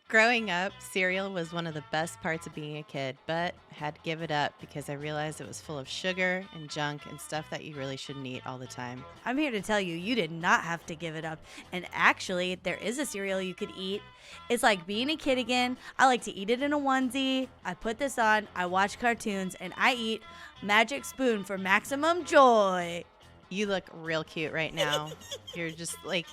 Growing up, cereal was one of the best parts of being a kid, but had to give it up because I realized it was full of sugar and junk and stuff that you really shouldn't eat all the time. I'm here to tell you, you did not have to give it up. And actually, there is a cereal you could eat. It's like being a kid again. I like to eat it in a onesie. I put this on, I watch cartoons, and I eat Magic Spoon for maximum joy. You look real cute right now. You're just like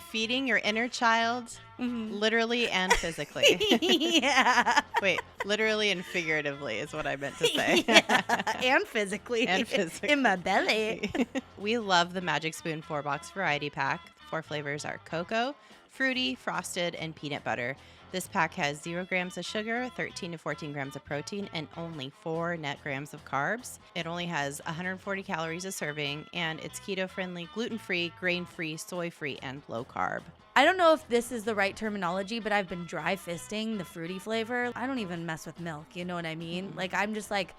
feeding your inner child, literally and physically. Yeah. Wait, literally and figuratively is what I meant to say. Yeah. And physically. And physically. In my belly. We love the Magic Spoon 4-box variety pack. 4 flavors are cocoa, fruity, frosted, and peanut butter. This pack has 0 grams of sugar, 13 to 14 grams of protein, and only 4 net grams of carbs. It only has 140 calories a serving, and it's keto-friendly, gluten-free, grain-free, soy-free, and low-carb. I don't know if this is the right terminology, but I've been dry fisting the fruity flavor. I don't even mess with milk, you know what I mean? Like, I'm just like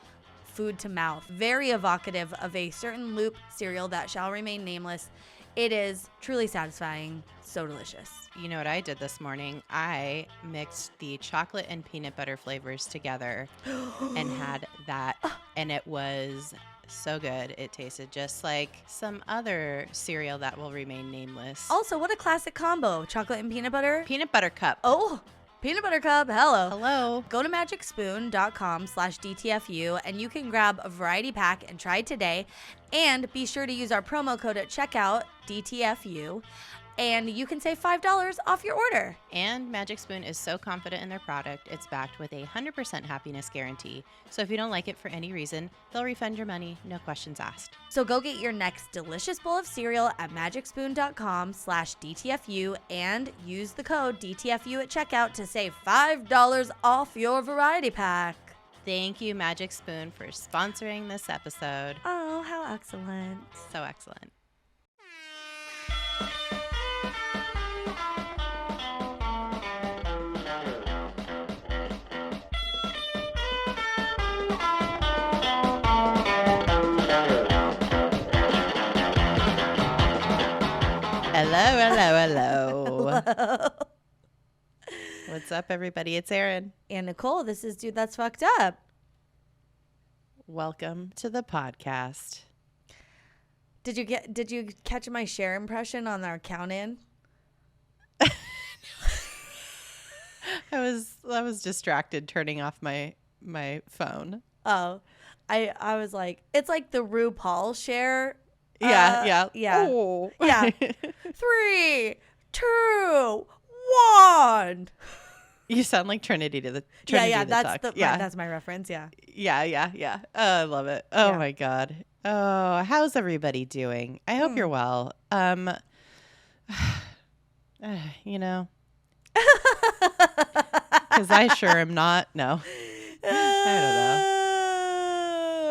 food to mouth. Very evocative of a certain Loop cereal that shall remain nameless. It is truly satisfying. So delicious. You know what I did this morning? I mixed the chocolate and peanut butter flavors together and had that, and it was so good. It tasted just like some other cereal that will remain nameless. Also, what a classic combo. Chocolate and peanut butter. Peanut butter cup. Oh, peanut butter cup. Hello. Hello. Go to magicspoon.com/DTFU and you can grab a variety pack and try it today. And be sure to use our promo code at checkout, DTFU. And you can save $5 off your order. And Magic Spoon is so confident in their product, it's backed with a 100% happiness guarantee. So if you don't like it for any reason, they'll refund your money, no questions asked. So go get your next delicious bowl of cereal at magicspoon.com/DTFU and use the code DTFU at checkout to save $5 off your variety pack. Thank you, Magic Spoon, for sponsoring this episode. Oh, how excellent. So excellent. Hello. Hello. What's up, everybody? It's Erin. And Nicole, this is Dude That's Fucked Up. Welcome to the podcast. Did you catch my Cher impression on our count-in? I was distracted turning off my phone. Oh, I was like, it's like the RuPaul Cher. Yeah. Oh. Yeah. 3, 2, 1. You sound like Trinity to the Trinity. Yeah. Tuck. That's my reference. Yeah. Yeah. Oh, I love it. Oh Yeah. my God. Oh, how's everybody doing? I hope you're well. You know, because I sure am not. No, I don't know.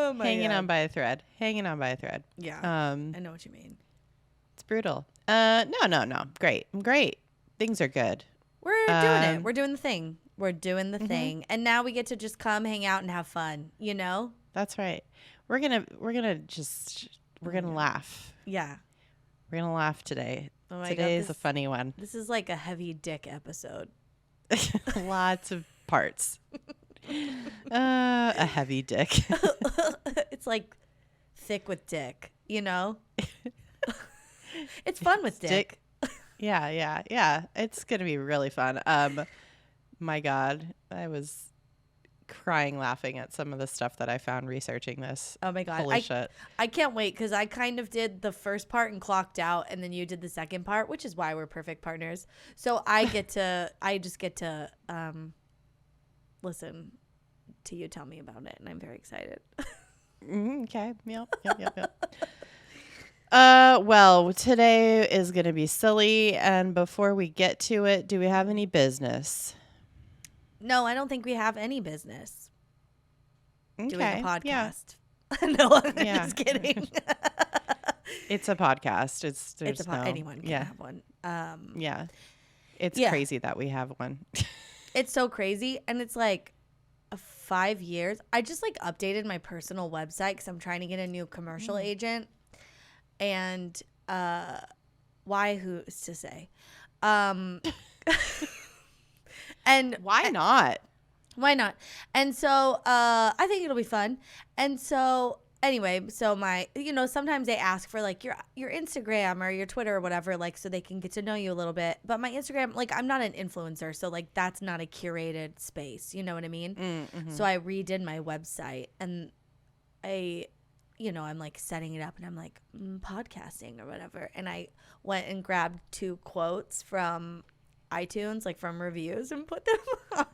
Oh my Hanging God. on by a thread. Yeah. I know what you mean. It's brutal. No. Great. I'm great. Things are good. We're doing it. We're doing the thing. We're doing the thing. And now we get to just come hang out and have fun, you know? That's right. We're gonna laugh. Yeah. We're gonna laugh today. Oh my Today God, is a funny one. This is like a heavy dick episode. Lots of parts. A heavy dick. It's like thick with dick, you know? It's fun with dick. Yeah. It's gonna be really fun. My God, I was crying laughing at some of the stuff that I found researching this. Oh my God. Holy shit. I can't wait because I kind of did the first part and clocked out, and then you did the second part, which is why we're perfect partners. So I just get to listen to you tell me about it, and I'm very excited. Okay. Yep. Well, today is going to be silly. And before we get to it, do we have any business? No, I don't think we have any business doing a podcast. Yeah. No, I'm just kidding. It's a podcast. Anyone can have one. Yeah. It's Yeah. crazy that we have one. It's so crazy. And it's like 5 years. I just like updated my personal website because I'm trying to get a new commercial agent. And who's to say? And why not? Why not? And so I think it'll be fun. And so anyway, so sometimes they ask for like your Instagram or your Twitter or whatever, like so they can get to know you a little bit. But my Instagram, like I'm not an influencer, so like that's not a curated space. You know what I mean? Mm-hmm. So I redid my website and I'm like setting it up and I'm like podcasting or whatever. And I went and grabbed 2 quotes from iTunes, like from reviews, and put them on.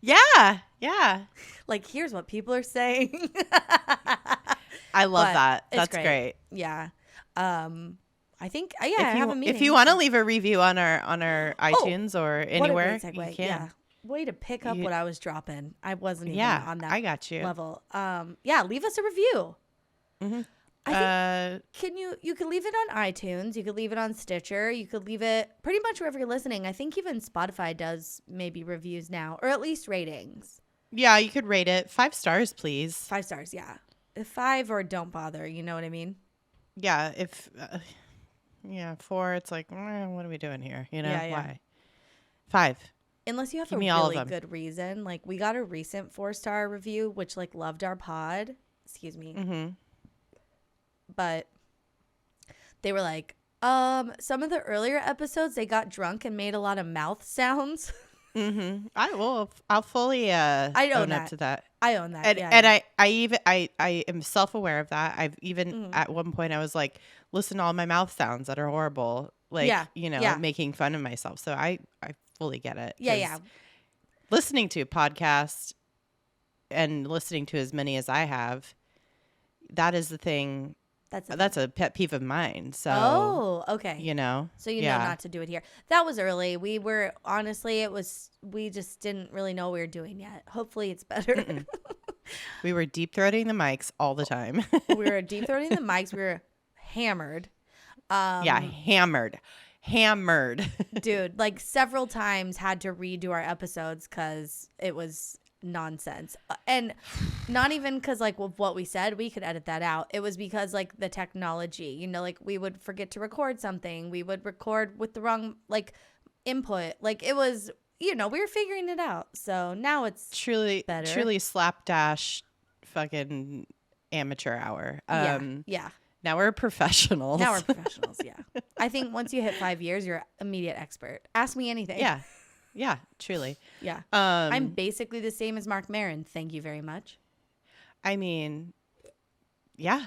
Yeah. Like, here's what people are saying. I love that. That's great. Yeah. I think I have a meeting. If you want to leave a review on our iTunes or anywhere, what a great segue. you can. Yeah. Way to pick up what I was dropping. I wasn't even on that I got you. level. Leave us a review. Mm-hmm. I think you could leave it on iTunes, you could leave it on Stitcher, you could leave it pretty much wherever you're listening. I think even Spotify does maybe reviews now, or at least ratings. Yeah, you could rate it 5 stars, please. 5 stars, yeah. 5 or don't bother, you know what I mean? Yeah, if 4, it's like, what are we doing here? You know, why? 5. Unless you have a really good reason. Like, we got a recent 4-star review, which like loved our pod. Excuse me. Mm-hmm. But they were like, some of the earlier episodes, they got drunk and made a lot of mouth sounds. Mm-hmm. I'll fully own up to that. I own that. And I am self-aware of that. I've even at one point I was like, listen to all my mouth sounds that are horrible. Like, making fun of myself. So I fully get it. Yeah. Listening to a podcast and listening to as many as I have, that is the thing. That's a pet peeve of mine. So, okay. So know not to do it here. That was early. We were, honestly, we just didn't really know what we were doing yet. Hopefully it's better. We were deep throating the mics all the time. We were deep throating the mics. We were hammered. Hammered. Dude, like several times had to redo our episodes because it was nonsense. And not even because like with what we said, we could edit that out. It was because like the technology, like we would forget to record something. We would record with the wrong like input. Like it was, we were figuring it out. So now it's better. Truly slapdash fucking amateur hour. Yeah. Now we're professionals. Yeah. I think once you hit 5 years, you're an immediate expert. Ask me anything. Yeah, truly. Yeah. I'm basically the same as Mark Maron. Thank you very much. I mean, yeah.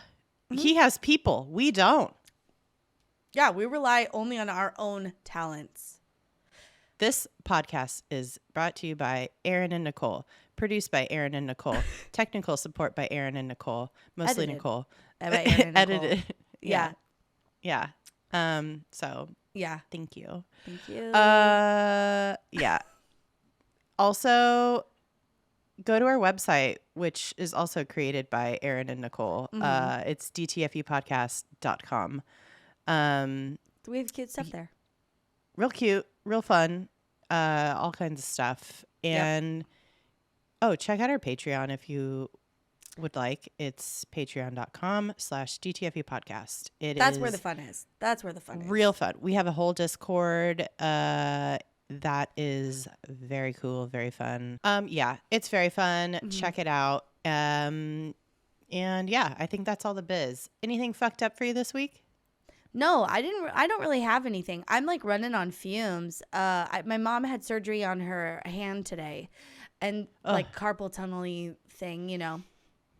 Mm-hmm. He has people. We don't. Yeah, we rely only on our own talents. This podcast is brought to you by Erin and Nicole. Produced by Erin and Nicole. Technical support by Erin and Nicole. Mostly Edited. Nicole. By Erin and Nicole. Edited. Yeah. So yeah. Thank you. Yeah. Also, go to our website, which is also created by Erin and Nicole. Mm-hmm. It's DTFUpodcast.com. We have cute stuff there. Real cute, real fun, all kinds of stuff. And check out our Patreon if would like. It's patreon.com/DTFU podcast. That's where the fun is. Real fun. We have a whole Discord that is very cool, very fun. It's very fun. Mm-hmm. Check it out. And I think that's all the biz. Anything fucked up for you this week? No, I don't really have anything. I'm like running on fumes. My mom had surgery on her hand today, and like carpal tunnel thing,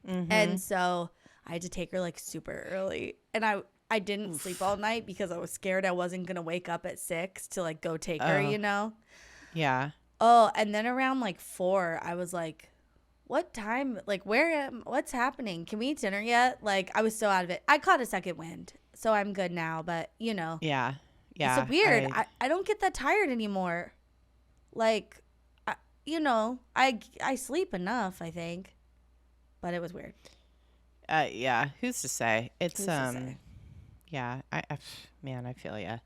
Mm-hmm. And so I had to take her like super early, and I didn't sleep all night because I was scared I wasn't gonna wake up at 6 to like go take her, Yeah. Oh, and then around like 4, I was like, what time? Like, what's happening? Can we eat dinner yet? Like, I was so out of it. I caught a second wind, so I'm good now. But Yeah. It's so weird. I don't get that tired anymore. Like, I sleep enough, I think. But it was weird. Who's to say? It's yeah. I feel ya.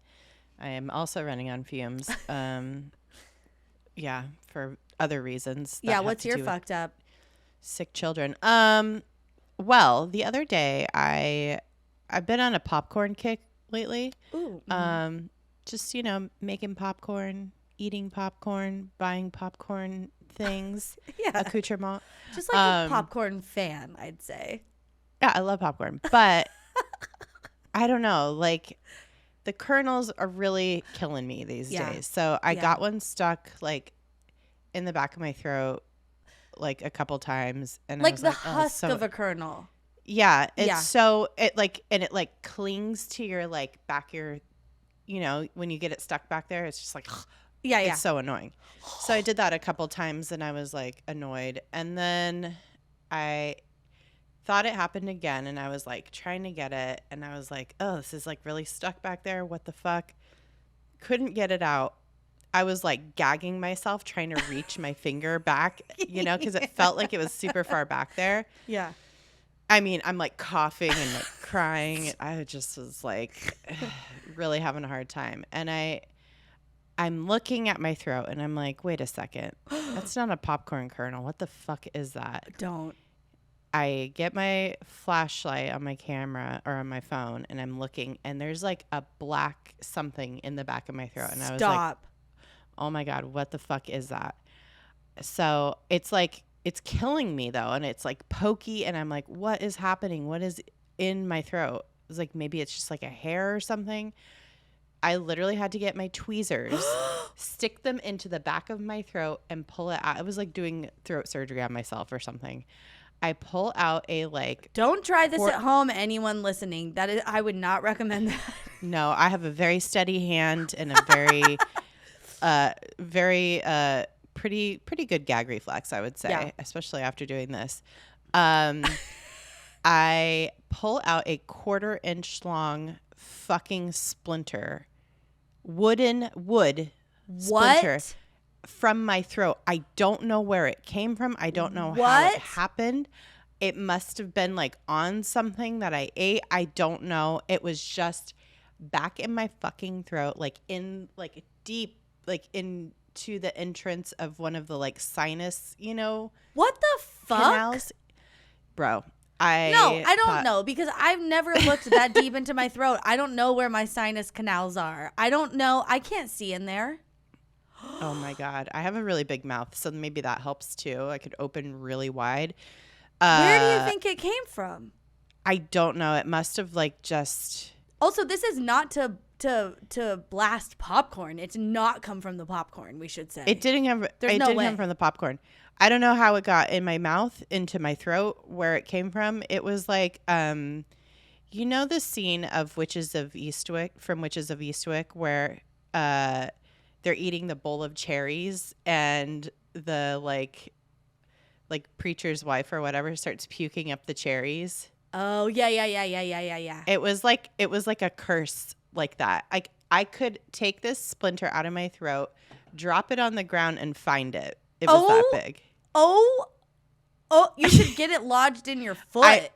I am also running on fumes. For other reasons. Yeah, what's your fucked up? Sick children. Well, the other day I've been on a popcorn kick lately. Ooh. Just making popcorn, eating popcorn, buying popcorn things, Yeah. accoutrement. Just like a popcorn fan, I'd say. Yeah, I love popcorn, but I don't know. Like, the kernels are really killing me these days. So I got one stuck like in the back of my throat like a couple times, and Like I was the like, husk of a kernel. Yeah, it's so it like clings to your like back your, you know, when you get it stuck back there, it's just like it's so annoying. So I did that a couple times, and I was like annoyed, and then I thought it happened again, and I was like trying to get it, and I was like, oh, this is like really stuck back there. What the fuck? Couldn't get it out. I was like gagging myself trying to reach my finger back, you know, because it felt like it was super far back there. Yeah. I mean, I'm like coughing and like crying. I just was like really having a hard time. And I'm looking at my throat, and I'm like, wait a second. That's not a popcorn kernel. What the fuck is that? Don't. I get my flashlight on my camera or on my phone, and I'm looking, and there's like a black something in the back of my throat. And I was like, oh my God, what the fuck is that? So it's like, it's killing me though. And it's like pokey, and I'm like, what is happening? What is in my throat? It's like, maybe it's just like a hair or something. I literally had to get my tweezers, stick them into the back of my throat, and pull it out. I was like doing throat surgery on myself or something. I pull out a like. Don't try this at home, anyone listening. That is, I would not recommend that. No, I have a very steady hand and a very, pretty good gag reflex, I would say, especially after doing this. I pull out a 1/4 inch long fucking splinter, wood splinter from my throat. I don't know where it came from. I don't know how it happened. It must have been like on something that I ate. I don't know. It was just back in my fucking throat, like in like deep, like into the entrance of one of the like sinus, you know. What the fuck? Canals. Bro. I don't know, because I've never looked that deep into my throat. I don't know where my sinus canals are. I don't know. I can't see in there. Oh my God. I have a really big mouth, so maybe that helps too. I could open really wide. Where do you think it came from? I don't know. It must have like just. Also, this is not to blast popcorn. It's not come from the popcorn, we should say. It didn't come from the popcorn. I don't know how it got in my mouth, into my throat, where it came from. It was like, you know, the scene of Witches of Eastwick, where they're eating the bowl of cherries, and the like preacher's wife or whatever starts puking up the cherries. Oh yeah. It was like a curse like that. I could take this splinter out of my throat, drop it on the ground, and find it. It was that big. Oh, you should get it lodged in your foot.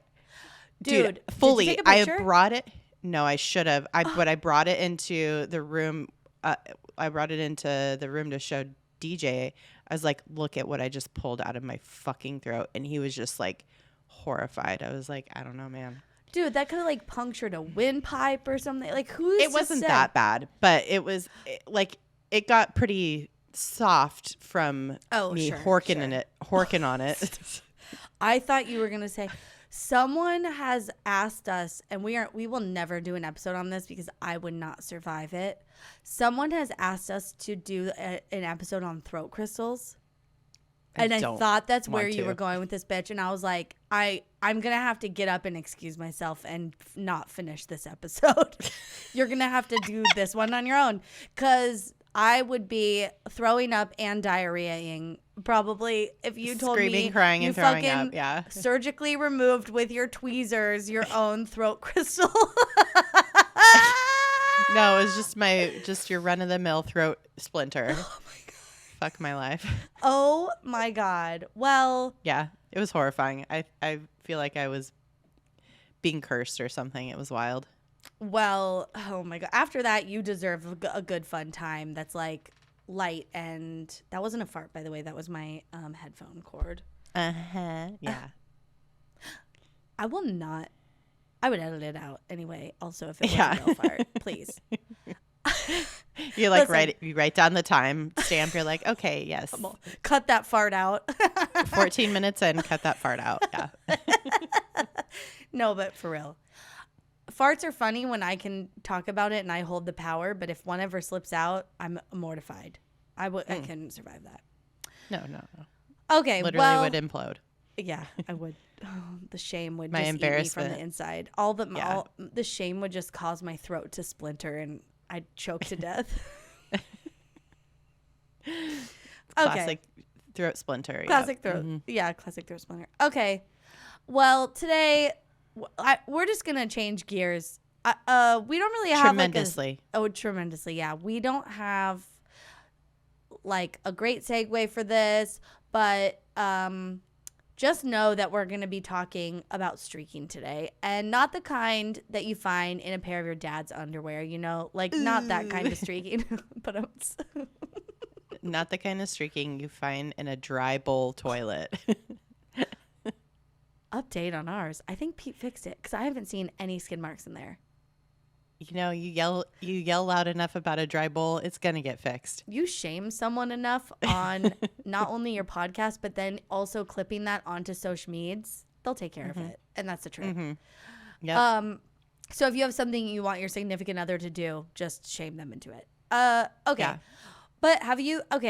Dude, fully. Did you take a picture? I brought it. No, I should have. But I brought it into the room. I brought it into the room to show DJ. I was like, look at what I just pulled out of my fucking throat. And he was just like horrified. I was like, I don't know, man. Dude, that could have like punctured a windpipe or something. Like, who's It wasn't that bad, but it was like, it got pretty soft from me horking on it. I thought you were gonna say someone has asked us, and we will never do an episode on this because I would not survive it. Someone has asked us to do an episode on throat crystals, and I thought that's where you were going with this, bitch. And I was like, I'm gonna have to get up and excuse myself and not finish this episode. You're gonna have to do this one on your own, because I would be throwing up and diarrheaing probably if you told me screaming, crying, and throwing up. Yeah, surgically removed with your tweezers your own throat crystal. No, it was just your run of the mill throat splinter. Oh my God. Fuck my life. Oh my God. Well, yeah, it was horrifying. I feel like I was being cursed or something. It was wild. Well, oh my God. After that, you deserve a good fun time that's like light. And that wasn't a fart, by the way. That was my headphone cord. Yeah. I will not. I would edit it out anyway. Also, if it was a real fart, please. You like Listen. you write down the time stamp. You're like, okay, yes. Cut that fart out. 14 minutes in, cut that fart out. Yeah. No, but for real. Farts are funny when I can talk about it and I hold the power, but if one ever slips out, I'm mortified. I couldn't survive that. No. Okay, Literally would implode. Yeah, I would. Oh, the shame would My just eat me from embarrassment. the inside. The shame would just cause my throat to splinter and I'd choke to death. Classic throat splinter. Classic throat. Mm-hmm. Yeah, classic throat splinter. Okay. Well, today we're just going to change gears. We don't really have tremendously. Tremendously. Yeah. We don't have like a great segue for this, but just know that we're going to be talking about streaking today, and not the kind that you find in a pair of your dad's underwear, like not that kind of streaking, but not the kind of streaking you find in a dry bowl toilet. Update on ours. I think Pete fixed it because I haven't seen any skid marks in there. You yell loud enough about a dry bowl, it's going to get fixed. You shame someone enough on not only your podcast, but then also clipping that onto social medias, they'll take care of it. And that's the trick. Mm-hmm. Yep. So if you have something you want your significant other to do, just shame them into it. Okay. Yeah. But I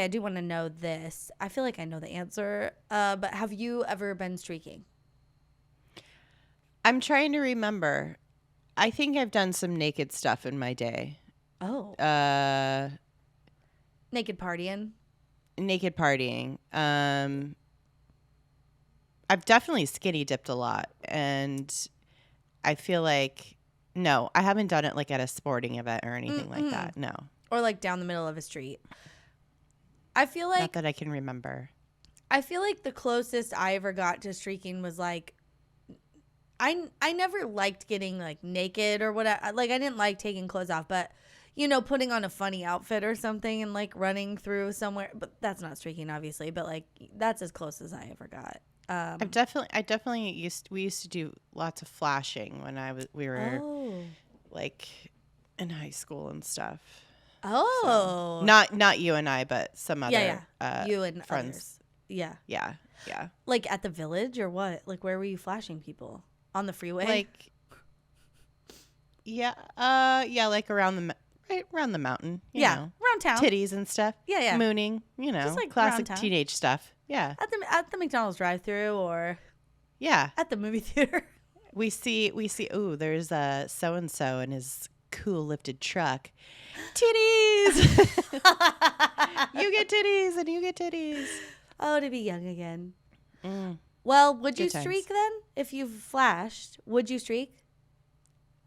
do want to know this. I feel like I know the answer. But have you ever been streaking? I'm trying to remember. I think I've done some naked stuff in my day. Oh. Naked partying? Naked partying. I've definitely skinny dipped a lot. And I feel like, no, I haven't done it like at a sporting event or anything like that. No. Or like down the middle of a street. I feel like. Not that I can remember. I feel like the closest I ever got to streaking was like, I never liked getting like naked or whatever. Like I didn't like taking clothes off, but putting on a funny outfit or something and like running through somewhere. But that's not streaking, obviously. But like that's as close as I ever got. We used to do lots of flashing when we were like in high school and stuff. Oh, so, not you and I, but some other you and friends. Others. Yeah. Like at the village or what? Like where were you flashing people? On the freeway? Like, like around the mountain. You know, around town. Titties and stuff. Yeah. Mooning, just like classic teenage stuff. Yeah. At the McDonald's drive-thru or at the movie theater. We see, ooh, there's so and so in his cool lifted truck. Titties. You get titties and you get titties. Oh, to be young again. Well, would you Good streak times. then? If you flashed, would you streak?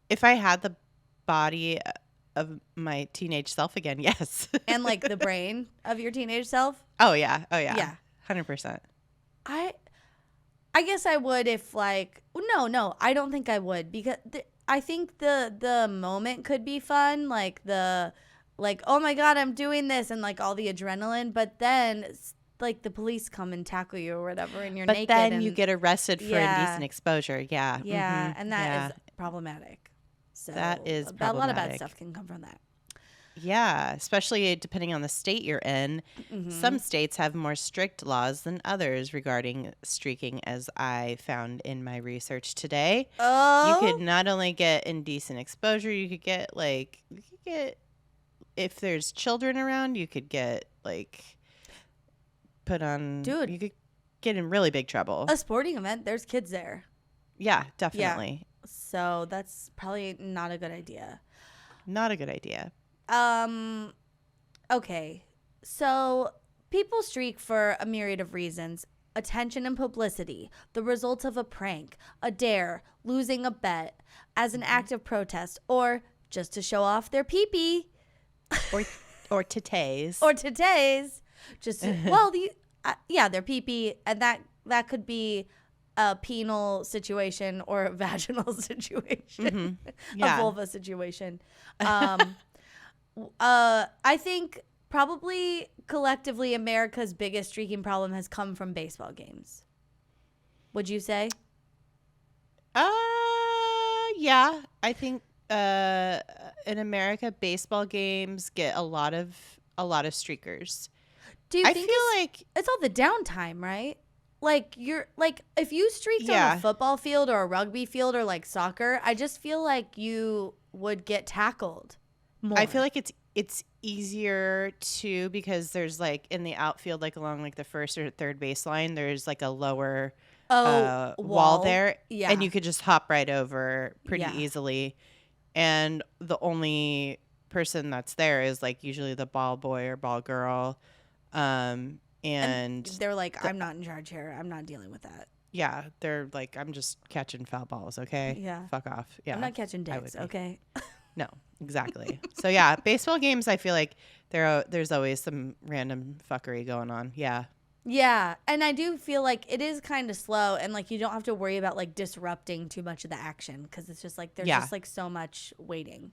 If I had the body of my teenage self again, yes. And like the brain of your teenage self? Oh, yeah. Yeah. 100%. I guess I would if like, no, I don't think I would because I think the moment could be fun. Like oh my God, I'm doing this and like all the adrenaline. But then like the police come and tackle you or whatever and you're naked. But then you get arrested for indecent exposure. Yeah. Yeah. And that is problematic. So that is a problematic. lot of bad stuff can come from that. Yeah. Especially depending on the state you're in. Some states have more strict laws than others regarding streaking, as I found in my research today. Oh. You could not only get indecent exposure, you could get if there's children around, you could get like put on. Dude, you could get in really big trouble. A sporting event, there's kids there. Yeah, definitely. Yeah. So that's probably not a good idea. Not a good idea. Okay. So people streak for a myriad of reasons. Attention and publicity, the result of a prank, a dare, losing a bet, as an act of protest, or just to show off their pee-pee. Or titties. Or titties. Just their pee-pee, and that could be a penal situation or a vaginal situation, a vulva situation. I think probably collectively America's biggest streaking problem has come from baseball games. Would you say? Yeah, I think in America, baseball games get a lot of streakers. Do you I think feel like it's all the downtime, right? Like you're like if you streaked on a football field or a rugby field or like soccer, I just feel like you would get tackled more. I feel like it's easier too because there's like in the outfield, like along like the first or third baseline, there's like a lower wall there, yeah, and you could just hop right over pretty Yeah. easily. And the only person that's there is like usually the ball boy or ball girl. And they're like, I'm not in charge here. I'm not dealing with that. yeah, they're like, I'm just catching foul balls, okay? Yeah. Fuck off. Yeah. I'm not catching dicks, okay? No, exactly. So yeah, baseball games, I feel like there's always some random fuckery going on. Yeah. Yeah, and I do feel like it is kind of slow, and like you don't have to worry about like disrupting too much of the action because it's just like there's just like so much waiting.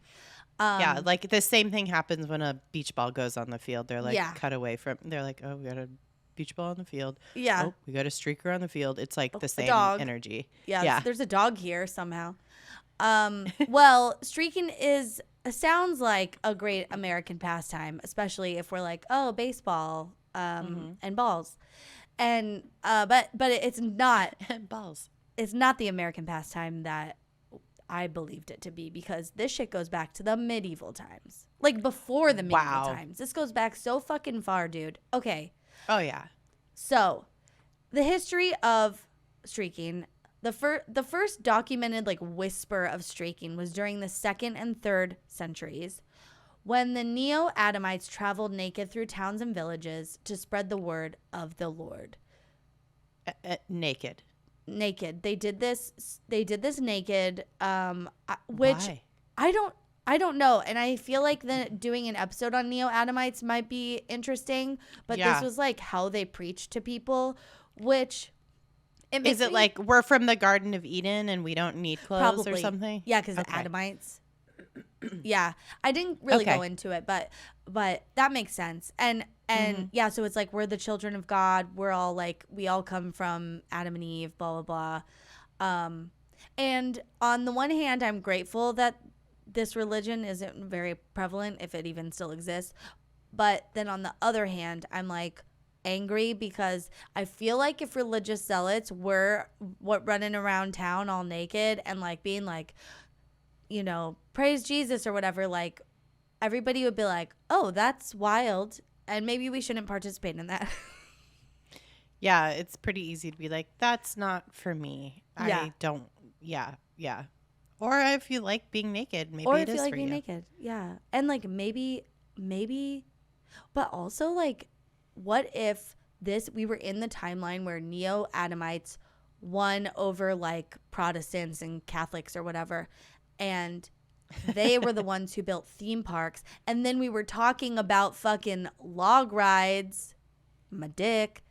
Yeah, like the same thing happens when a beach ball goes on the field. They're like cut away from. They're like, oh, we got a beach ball on the field. Yeah. Oh, we got a streaker on the field. It's like the same energy. Yeah. There's a dog here somehow. Well, streaking sounds like a great American pastime, especially if we're like, oh, baseball, and balls, and but it's not balls. It's not the American pastime that I believed it to be because this shit goes back to the medieval times, like before the medieval times. This goes back so fucking far, dude. Okay. Oh yeah. So, the history of streaking. The first documented like whisper of streaking was during the 2nd and 3rd centuries when the Neo-Adamites traveled naked through towns and villages to spread the word of the Lord. Naked. They did this naked, which Why? I don't know, and I feel like doing an episode on Neo-Adamites might be interesting, but this was like how they preached to people, which is it like we're from the Garden of Eden and we don't need clothes or something? Yeah, because the Adamites. Yeah, I didn't really go into it, but that makes sense. And yeah, so it's like we're the children of God. We're all like we all come from Adam and Eve. Blah blah blah. And on the one hand, I'm grateful that this religion isn't very prevalent, if it even still exists. But then on the other hand, I'm like angry because I feel like if religious zealots were running around town all naked and like being like, you know, praise Jesus or whatever, like everybody would be like, oh, that's wild, and maybe we shouldn't participate in that. Yeah, it's pretty easy to be like, that's not for me. Yeah. I don't. Yeah. Or if you like being naked, maybe or it if is you like for being you. naked. Yeah. And like maybe but also like what if we were in the timeline where Neo-Adamites won over like Protestants and Catholics or whatever, and they were the ones who built theme parks, and then we were talking about fucking log rides, my dick,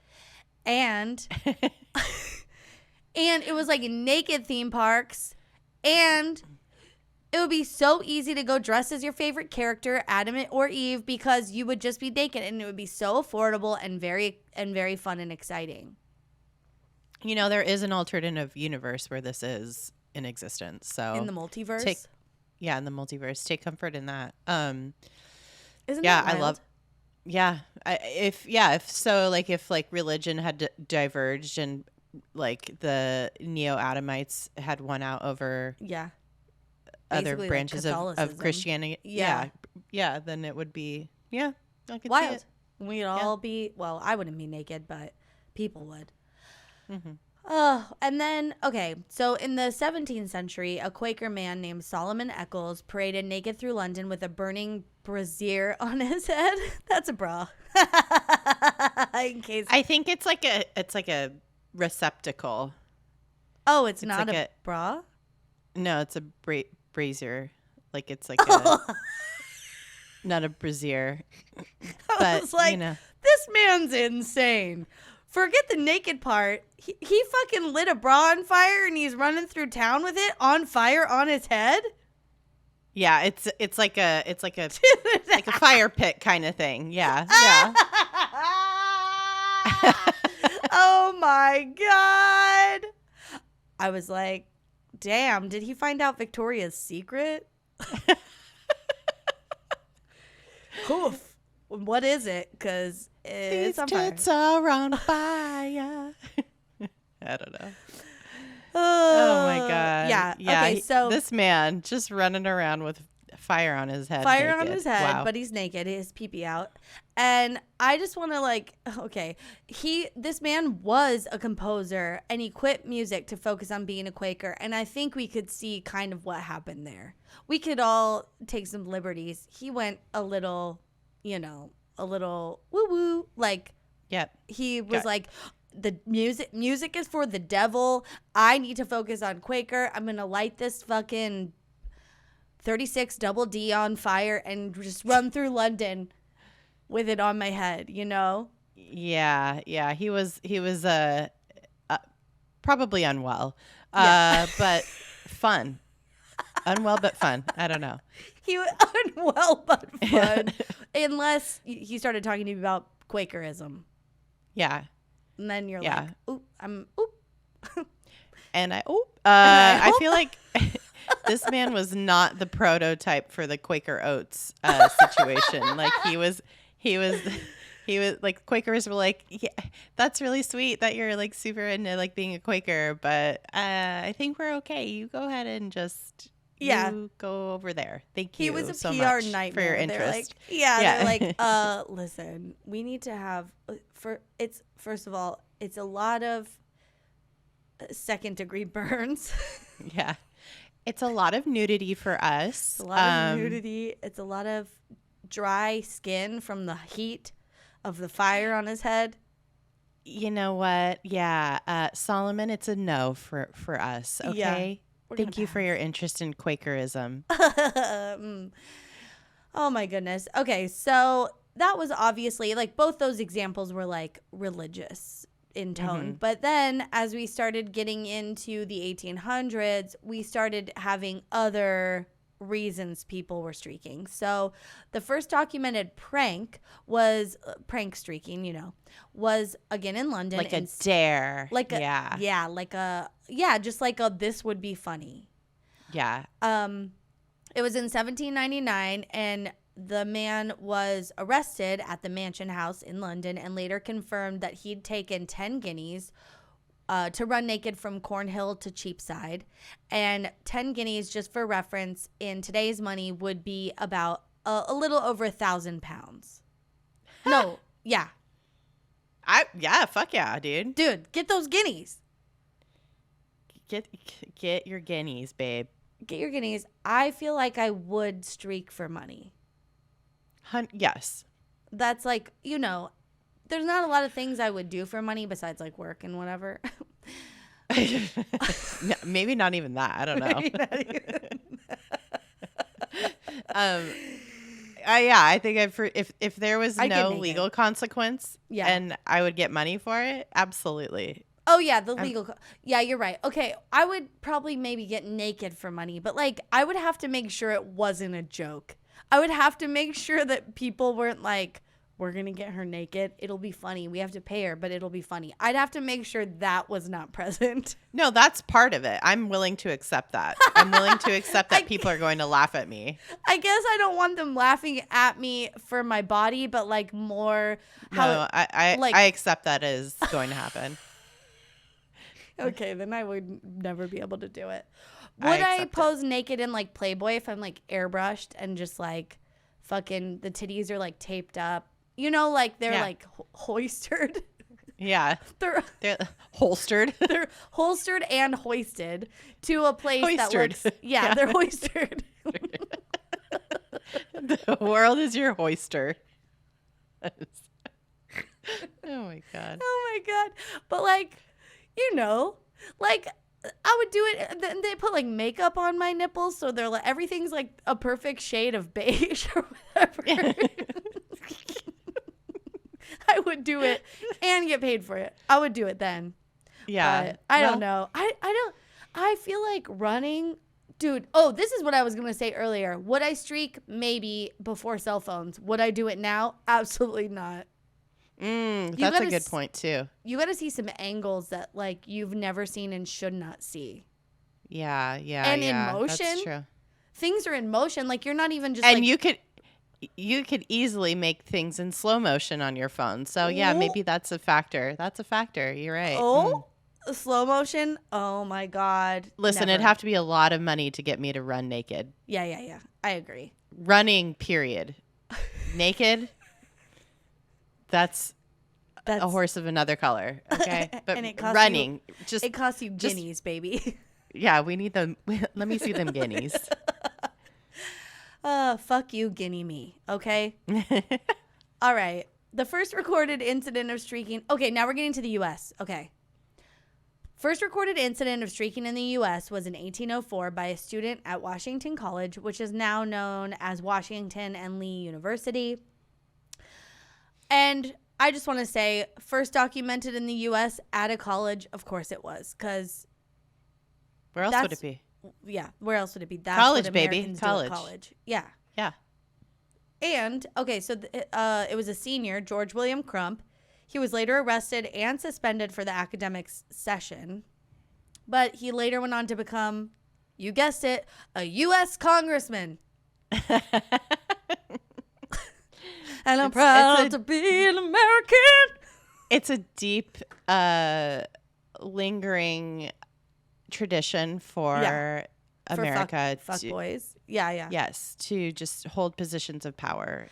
and and it was like naked theme parks, and it would be so easy to go dress as your favorite character, Adam or Eve, because you would just be naked, and it would be so affordable and very fun and exciting. You know, there is an alternative universe where this is in existence. So in the multiverse, in the multiverse, take comfort in that. Isn't that wild? I love. Yeah, if religion had diverged and like the Neo-Adamites had won out over other basically branches like of Christianity. Yeah, then it would be I could wild. see it. We'd all be, well, I wouldn't be naked, but people would. Mm-hmm. Oh, and then, okay, so in the 17th century, a Quaker man named Solomon Eccles paraded naked through London with a burning brazier on his head. That's a bra. In case. I think it's like a receptacle. Oh, it's not like a bra? No, it's a brazier. Like it's like a not a brazier. But I was like, this man's insane. Forget the naked part. He fucking lit a bra on fire and he's running through town with it on fire on his head. Yeah, it's like a like a fire pit kind of thing. Yeah. Oh my God. I was like, damn, did he find out Victoria's Secret? Oof. What is it? Because it's These on fire. tits are on fire. I don't know. Oh my God. Yeah. Okay. So this man just running around with fire on his head. fire naked. on his head, Wow. but he's naked, his pee-pee out. And I just want to okay, this man was a composer and he quit music to focus on being a Quaker. And I think we could see kind of what happened there. We could all take some liberties. He went a little woo-woo. Yep. He was like, the music is for the devil. I need to focus on Quaker. I'm going to light this fucking 36 double D on fire and just run through London with it on my head, Yeah. He was probably unwell, but fun. Unwell but fun. I don't know. He was unwell but fun, unless he started talking to me about Quakerism. Yeah. And then you're like, oop. And I feel like this man was not the prototype for the Quaker Oats situation. Like he was like, Quakers were like, yeah, that's really sweet that you're like super into like being a Quaker, but I think we're okay. You go ahead and just you go over there. Thank you. He was a so PR much nightmare. for your interest. They're like, listen, we need to have first of all, it's a lot of second-degree burns. Yeah. It's a lot of nudity for us. It's a lot of nudity. It's a lot of dry skin from the heat of the fire on his head. You know what? Yeah. Solomon, it's a no for us. Okay. Yeah, Thank you for your interest in Quakerism. Oh my goodness. Okay. So that was obviously like both those examples were like religious in tone. Mm-hmm. But then as we started getting into the 1800s, we started having other reasons people were streaking. So the first documented prank was prank streaking, was again in London. Like a dare. Just like a this would be funny. Yeah. It was in 1799 and the man was arrested at the Mansion House in London and later confirmed that he'd taken 10 guineas to run naked from Cornhill to Cheapside. And 10 guineas, just for reference, in today's money would be about a little over £1,000. No, yeah. Fuck yeah, dude. Dude, get those guineas. Get your guineas, babe. Get your guineas. I feel like I would streak for money. Yes. That's like, there's not a lot of things I would do for money besides like work and whatever. Maybe not even that. I don't know. I think if there was no legal consequence and I would get money for it, absolutely. Oh, yeah, the legal. Yeah, you're right. Okay, I would probably maybe get naked for money, but like I would have to make sure it wasn't a joke. I would have to make sure that people weren't like, we're going to get her naked. It'll be funny. We have to pay her, but it'll be funny. I'd have to make sure that was not present. No, that's part of it. I'm willing to accept that. I'm willing to accept that people are going to laugh at me. I guess I don't want them laughing at me for my body, but like more. I accept that is going to happen. Okay, then I would never be able to do it. Would I pose naked in like Playboy if I'm like airbrushed and just like fucking the titties are like taped up? Like they're like hoisted. Yeah. They're holstered. They're holstered and hoisted to a place that looks. Yeah, they're hoisted. The world is your hoister. Oh my God. Oh my God. But like, like I would do it. Then they put like makeup on my nipples, so they're like everything's like a perfect shade of beige or whatever. I would do it and get paid for it. I would do it then. Yeah. But I don't know. I feel like running, dude. Oh, this is what I was gonna say earlier. Would I streak? Maybe before cell phones. Would I do it now? Absolutely not. That's a good point too. You got to see some angles that like you've never seen and should not see. Yeah. And in motion. That's true. things are in motion. Like you're not even just and you could easily make things in slow motion on your phone. So yeah, maybe that's a factor. That's a factor. You're right. Slow motion. Oh my God. Listen, Never. it'd have to be a lot of money to get me to run naked. Yeah. I agree. Running, period. Naked. That's a horse of another color. Okay. But and it costs running, it costs you guineas, baby. Yeah, we need them. Let me see them guineas. Fuck you, guinea me. Okay. All right. The first recorded incident of streaking. Okay, now we're getting to the U.S. Okay. First recorded incident of streaking in the U.S. was in 1804 by a student at Washington College, which is now known as Washington and Lee University. And I just want to say, first documented in the U.S. at a college, of course it was, because where else would it be? Yeah, where else would it be? That's college, what baby. Americans do at college. Yeah. Yeah. And, okay, so it was a senior, George William Crump. He was later arrested and suspended for the academic session. But he later went on to become, you guessed it, a U.S. congressman. And I'm proud to be an American. It's a deep, lingering tradition for America. For fuck boys. Yeah. Yes, to just hold positions of power.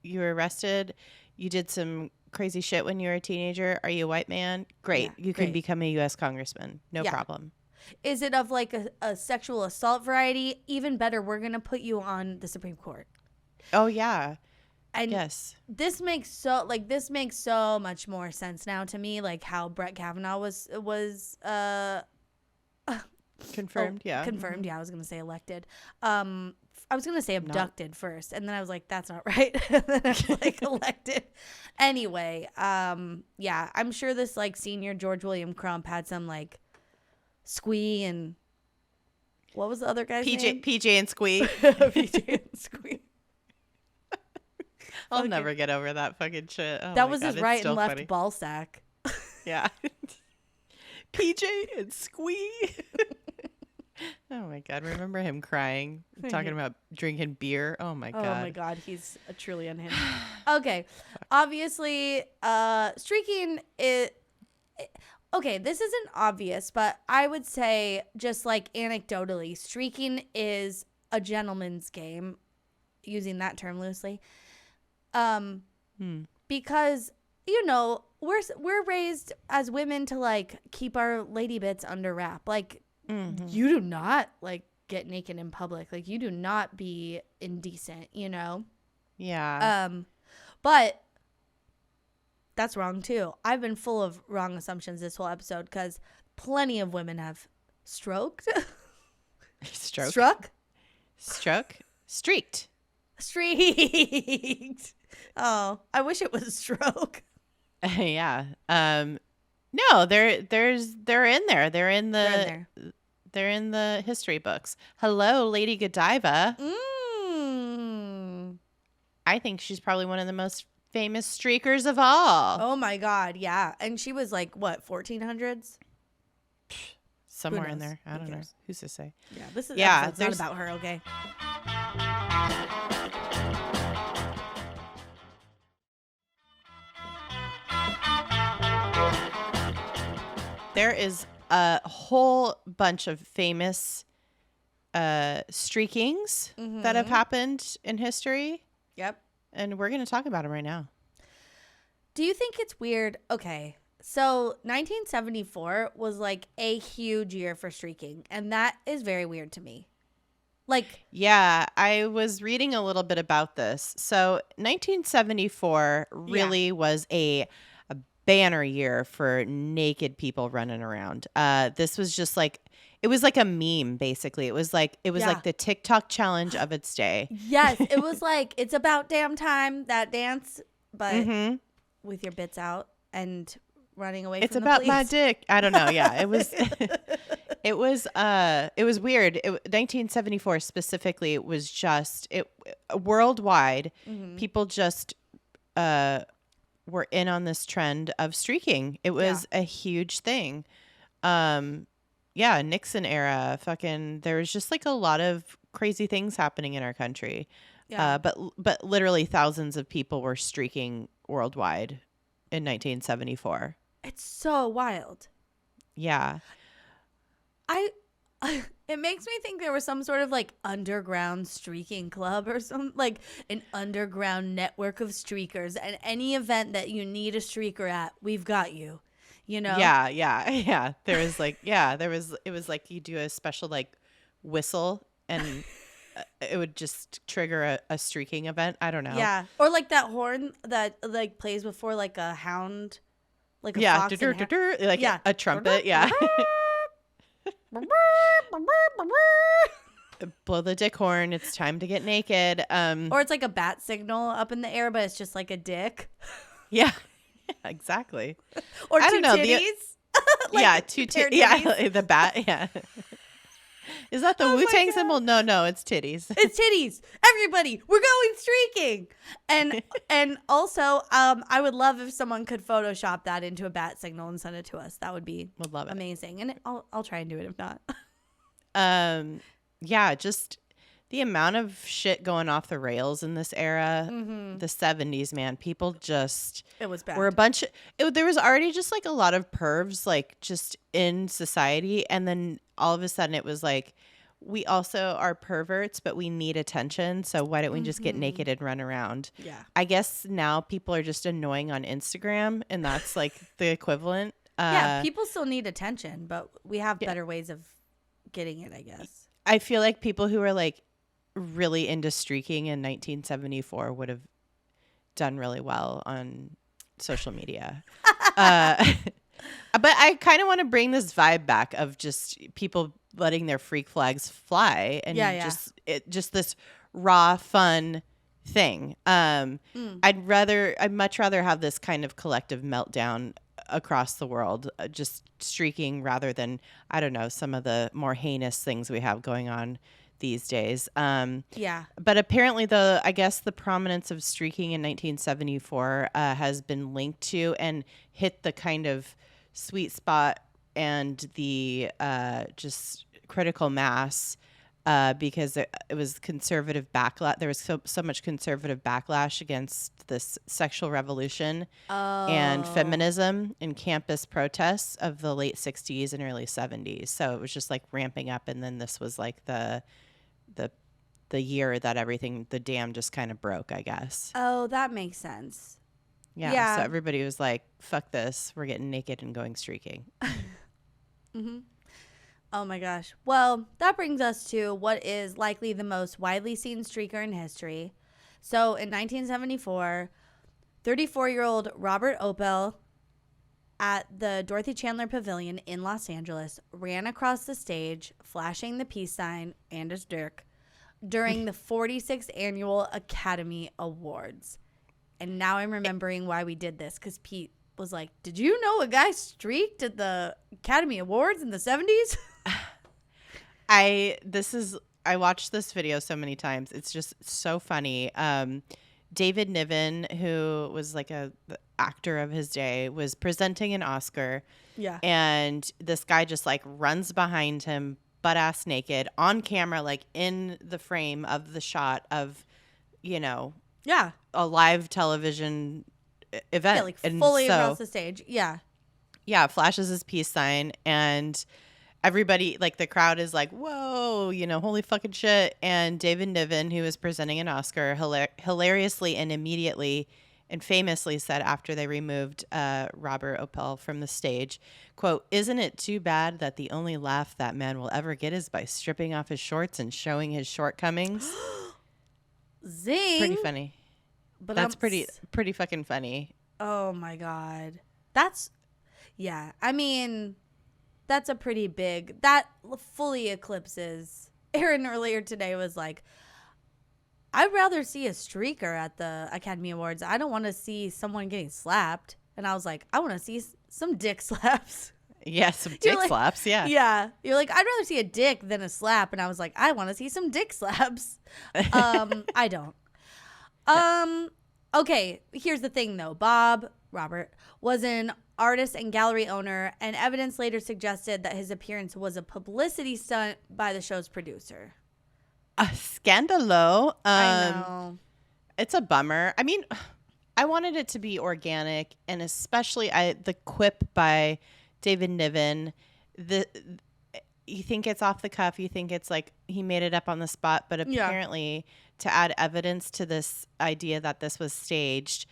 You were arrested. You did some crazy shit when you were a teenager. Are you a white man? Great. Yeah, you can become a U.S. congressman. No problem. Is it of like a sexual assault variety? Even better, we're going to put you on the Supreme Court. Oh, yeah. And yes. This makes so much more sense now to me, like how Brett Kavanaugh was confirmed. Confirmed. Yeah, I was going to say elected. I was going to say abducted first, and then I was like, that's not right. And then I was like elected. Anyway, yeah, I'm sure this like senior George William Crump had some like Squee and what was the other guy's name? PJ and Squee. PJ and Squee. I'll never get over that fucking shit. Oh that was God, his right and left funny. ball sack. Yeah. PJ and Squee. Oh my God. Remember him crying, talking about drinking beer. Oh my God. Oh my God. He's a truly unhinged. Okay. Obviously, streaking is... Okay, this isn't obvious, but I would say just like anecdotally, streaking is a gentleman's game, using that term loosely. Because, you know, we're raised as women to like keep our lady bits under wrap. Like, you do not like get naked in public. Like, you do not be indecent, you know? Yeah. But that's wrong too. I've been full of wrong assumptions this whole episode because plenty of women have stroked. Struck? Streaked. Oh, I wish it was a stroke. Yeah. No, they're in there. They're in the history books. Hello, Lady Godiva. I think she's probably one of the most famous streakers of all. Oh my God, yeah. And she was like, what, 1400s? Somewhere in there. I don't know. Who's to say? Yeah, this is not about her, okay? There is a whole bunch of famous streakings that have happened in history. Yep. And we're going to talk about them right now. Do you think it's weird? Okay. So 1974 was like a huge year for streaking. And that is very weird to me. Like, yeah, I was reading a little bit about this. So 1974 really was a banner year for naked people running around. This was just like, it was like a meme, basically. It was like the TikTok challenge of its day. Yes, it was like, it's about damn time, that dance, but with your bits out and running away it's from the about police. My dick. I don't know. Yeah, it was it was weird. 1974 specifically was just worldwide. People just were in on this trend of streaking. It was a huge thing. Nixon era, fucking, there was just like a lot of crazy things happening in our country. Yeah. But literally thousands of people were streaking worldwide in 1974. It's so wild. Yeah. It makes me think there was some sort of like underground streaking club or some like an underground network of streakers, and any event that you need a streaker at, we've got you. You know? Yeah. There was like, it was like you do a special like whistle and it would just trigger a streaking event. I don't know. Yeah. Or like that horn that like plays before like a hound, like a fox like a trumpet. Yeah. Blow the dick horn. It's time to get naked. Or it's like a bat signal up in the air, but it's just like a dick. Yeah, exactly. Or I two don't know, titties. Like two titties. Yeah, the bat. Yeah. Is that the Wu-Tang symbol? No, it's titties. It's titties. Everybody, we're going streaking. And also, I would love if someone could Photoshop that into a bat signal and send it to us. That would be amazing. And I'll try and do it if not. Yeah, just the amount of shit going off the rails in this era, the 70s, man, people just, it was bad. Were a bunch of, there was already just like a lot of pervs, like just in society. And then all of a sudden it was like, we also are perverts, but we need attention. So why don't we just get naked and run around? Yeah. I guess now people are just annoying on Instagram, and that's like the equivalent. Yeah, people still need attention, but we have better ways of getting it, I guess. I feel like people who are like really into streaking in 1974 would have done really well on social media. But I kind of want to bring this vibe back of just people letting their freak flags fly and just this raw fun thing. I'd much rather have this kind of collective meltdown across the world, just streaking, rather than, I don't know, some of the more heinous things we have going on these days. But apparently I guess the prominence of streaking in 1974 has been linked to and hit the kind of sweet spot and the just critical mass because it was conservative backlash. There was so much conservative backlash against this sexual revolution and feminism in campus protests of the late 60s and early 70s. So it was just like ramping up, and then this was like the year that the dam just kind of broke, I guess. Oh, that makes sense. Yeah. So everybody was like, fuck this. We're getting naked and going streaking. Oh my gosh. Well, that brings us to what is likely the most widely seen streaker in history. So in 1974, 34-year-old Robert Opel at the Dorothy Chandler Pavilion in Los Angeles ran across the stage, flashing the peace sign and his dick during the 46th Annual Academy Awards. And now I'm remembering why we did this, because Pete was like, did you know a guy streaked at the Academy Awards in the 70s? I watched this video so many times. It's just so funny. David Niven, who was like the actor of his day, was presenting an Oscar. Yeah. And this guy just like runs behind him, butt ass naked, on camera, like in the frame of the shot of, a live television event. Yeah, like fully across the stage. Yeah. Yeah, flashes his peace sign, and everybody, like the crowd is like, whoa, holy fucking shit. And David Niven, who was presenting an Oscar, hilariously and immediately and famously said after they removed Robert Opel from the stage, quote, "Isn't it too bad that the only laugh that man will ever get is by stripping off his shorts and showing his shortcomings?" Zing. Pretty funny. But that's pretty fucking funny. Oh my God. I mean, that's a pretty big, that fully eclipses. Erin earlier today was like, I'd rather see a streaker at the Academy Awards. I don't want to see someone getting slapped. And I was like, I want to see some dick slaps. Yeah, some dick slaps, yeah. Yeah. You're like, I'd rather see a dick than a slap. And I was like, I want to see some dick slaps. I don't. Okay, here's the thing, though. Bob, Robert, was an artist and gallery owner, and evidence later suggested that his appearance was a publicity stunt by the show's producer. A scandalo. I know. It's a bummer. I mean, I wanted it to be organic, and especially the quip by David Niven. You think it's off the cuff. You think it's like he made it up on the spot, but apparently to add evidence to this idea that this was staged,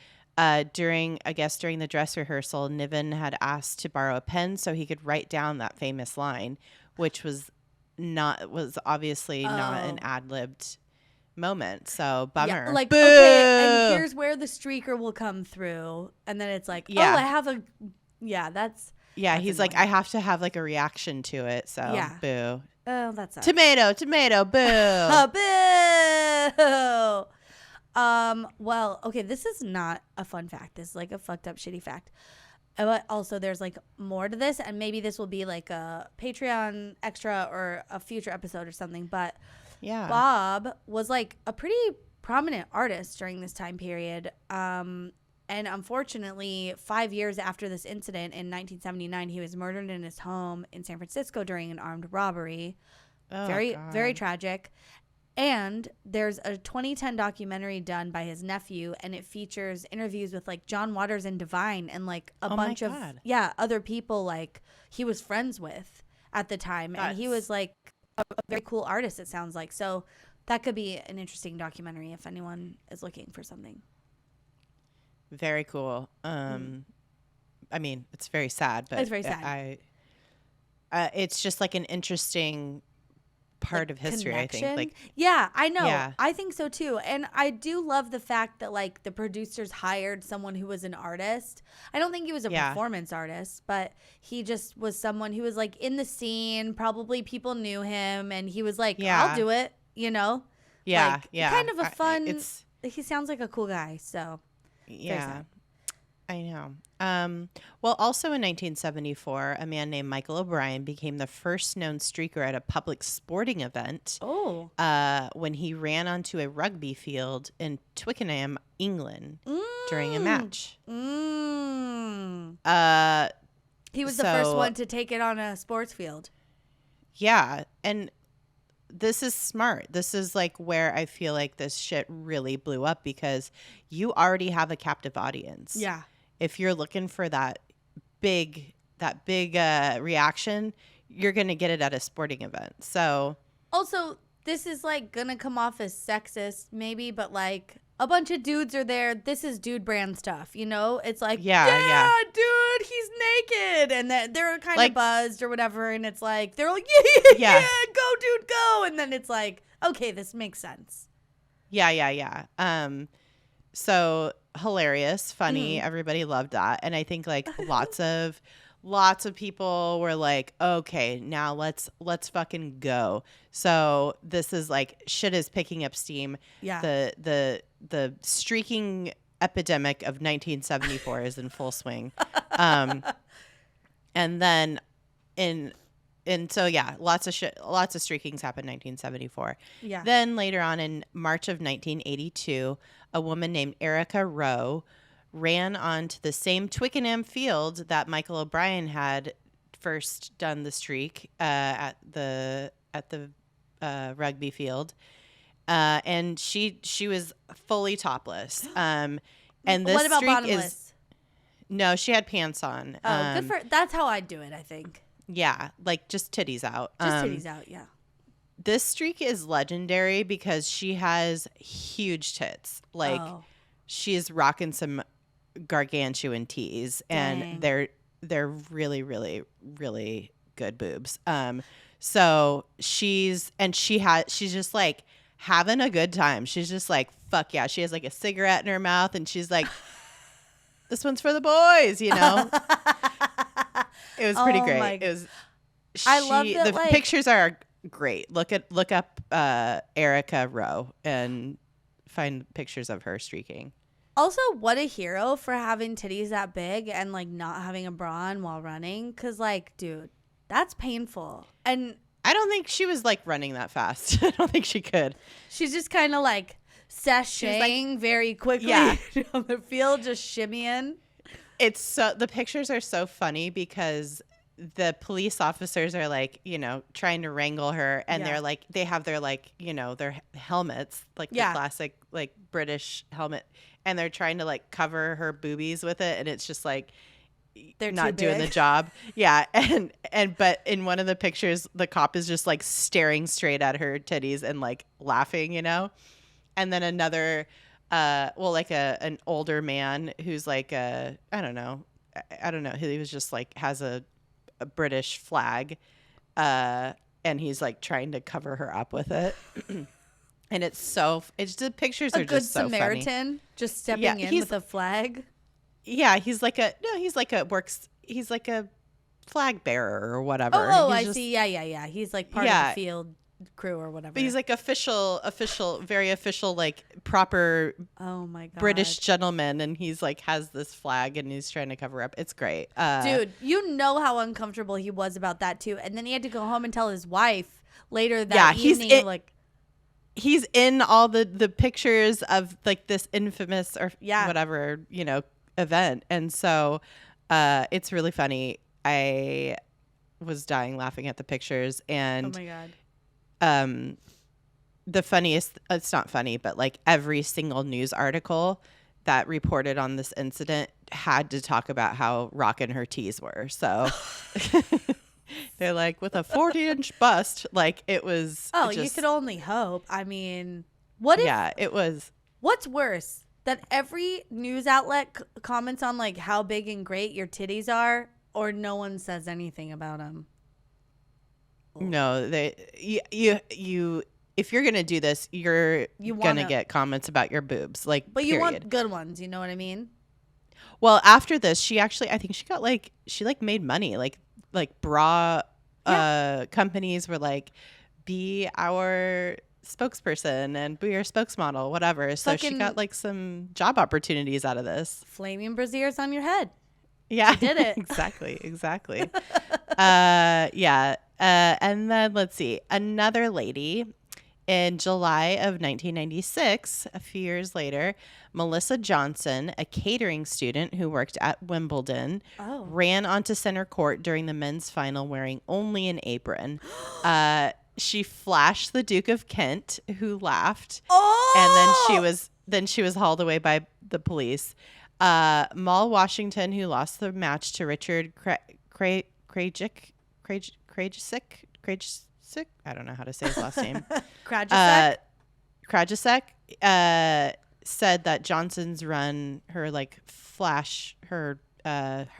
during the dress rehearsal, Niven had asked to borrow a pen so he could write down that famous line, which was obviously not an ad-libbed moment. So bummer. Yeah, like, boo! Okay, and here's where the streaker will come through, and then it's like, I have a that's he's annoying. like, I have to have like a reaction to it. So boo. Oh, that's tomato, boo. Boo. Well, okay, this is not a fun fact. This is like a fucked up shitty fact. But also there's like more to this, and maybe this will be like a Patreon extra or a future episode or something. But Bob was like a pretty prominent artist during this time period. And unfortunately, 5 years after this incident in 1979, he was murdered in his home in San Francisco during an armed robbery. Oh, very, God. very tragic. And there's a 2010 documentary done by his nephew, and it features interviews with like John Waters and Divine and like a bunch of other people like he was friends with at the time. And he was like a very cool artist, it sounds like. So that could be an interesting documentary if anyone is looking for something. Very cool. I mean, it's very sad, but it's very sad. It's just like an interesting part of history, connection? I think. Like, yeah, I know. Yeah. I think so too. And I do love the fact that like the producers hired someone who was an artist. I don't think he was a performance artist, but he just was someone who was like in the scene. Probably people knew him, and he was like, I'll do it, you know? Yeah, like, kind of a fun, he sounds like a cool guy, so. Yeah, I know. Well, also in 1974, a man named Michael O'Brien became the first known streaker at a public sporting event. Oh. When he ran onto a rugby field in Twickenham, England, during a match. He was the first one to take it on a sports field. Yeah, and this is smart. This is like where I feel like this shit really blew up, because you already have a captive audience. Yeah. If you're looking for that big reaction, you're going to get it at a sporting event. So also, this is like going to come off as sexist maybe, but like a bunch of dudes are there. This is dude brand stuff, you know? It's like, yeah. Dude, he's naked. And they're kind like, of buzzed or whatever. And it's like, they're like, yeah, go, dude, go. And then it's like, okay, this makes sense. Yeah. So hilarious, funny. Everybody loved that. And I think like lots of people were like, okay, now let's fucking go. So this is like, shit is picking up steam. Yeah. The streaking epidemic of 1974 is in full swing. And then so lots of streakings happened in 1974. Yeah. Then later on in March of 1982, a woman named Erica Rowe ran onto the same Twickenham field that Michael O'Brien had first done the streak at the rugby field, and she was fully topless. And this what about streak bottomless? No, she had pants on. Oh, good for. That's how I'd do it, I think. Yeah, like just titties out. Just titties out, yeah. This streak is legendary because she has huge tits. Like she is rocking some gargantuan tees, and they're really, really, really good boobs. So she's just like having a good time. She's just like, fuck yeah. She has like a cigarette in her mouth, and she's like, this one's for the boys, you know? It was pretty great. It was. I love that. The pictures are great. Look up Erica Rowe and find pictures of her streaking. Also, what a hero for having titties that big and like not having a bra on while running. Cause like, dude, that's painful. And I don't think she was like running that fast. I don't think she could. She's just kind of like sashaying very quickly on the field, just shimmying. the pictures are so funny because the police officers are like, trying to wrangle her, and they're like, they have their like, their helmets, like the classic like British helmet, and they're trying to like cover her boobies with it, and it's just like they're not doing the job. Yeah. But in one of the pictures, the cop is just like staring straight at her titties and like laughing, and then another like an older man who's like I don't know, he was just like has a British flag, and he's like trying to cover her up with it. And it's the pictures are just so funny. A good Samaritan just stepping in with a flag. Yeah, he's like a flag bearer or whatever. I see. Yeah. He's like part of the field crew or whatever. But he's like very official, like proper British gentleman, and he's like has this flag and he's trying to cover up. It's great. Dude, you know how uncomfortable he was about that too. And then he had to go home and tell his wife later that evening, he's in all the pictures of like this infamous or whatever, event. And so it's really funny. I was dying laughing at the pictures, and oh my God. The funniest, it's not funny, but like every single news article that reported on this incident had to talk about how rockin' her tees were. So they're like, with a 40-inch bust, like it was. Oh, you could only hope. I mean, what if? Yeah, it was. What's worse? That every news outlet comments on like how big and great your titties are, or no one says anything about them. No, you if you're gonna do this, you're gonna get comments about your boobs, like. But period. You want good ones, you know what I mean? Well, after this, she actually, I think she got like made money, like bra companies were like, be our spokesperson and be your spokesmodel, whatever. So she got like some job opportunities out of this. Flaming brassieres on your head. Yeah, she did it. exactly. And then let's see, another lady in July of 1996, a few years later, Melissa Johnson, a catering student who worked at Wimbledon, ran onto center court during the men's final wearing only an apron. She flashed the Duke of Kent, who laughed, and then she was hauled away by the police. Mal Washington, who lost the match to Richard Krajicek. I don't know how to say his last name. Krajicek said that Johnson's run, her like flash, her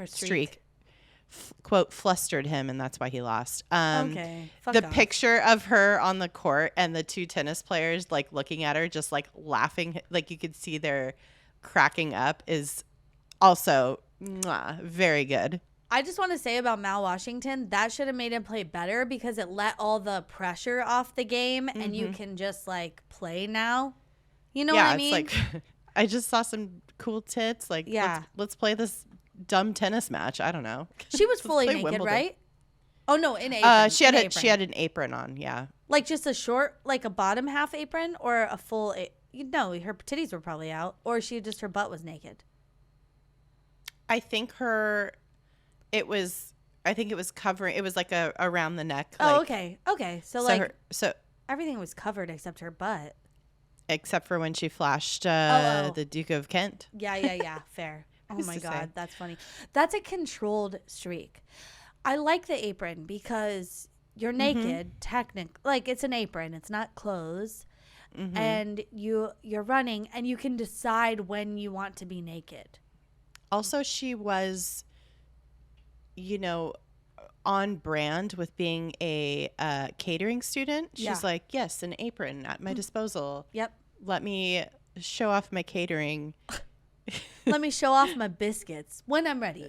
streak, quote, flustered him, and that's why he lost. Okay. The picture of her on the court and the two tennis players like looking at her, just like laughing, like you could see they're cracking up, is also very good. I just want to say about Mal Washington, that should have made him play better because it let all the pressure off the game, and you can just like play now. You know what I mean? It's like I just saw some cool tits. Like, let's play this dumb tennis match. I don't know. She was fully naked, Wimbledon. Right? Oh no, in apron. She had an apron on. Yeah, like just a short, like a bottom half apron, or a full. No, her titties were probably out, or her butt was naked. I think it was covering. It was like around the neck. Oh, okay. So everything was covered except her butt. Except for when she flashed the Duke of Kent. Yeah. Fair. Oh my God, that's funny. That's a controlled streak. I like the apron because you're naked, like it's an apron. It's not clothes. And you're running, and you can decide when you want to be naked. Also, she was, on brand with being a catering student. She's like, yes, an apron at my disposal. Yep. Let me show off my catering. Let me show off my biscuits when I'm ready.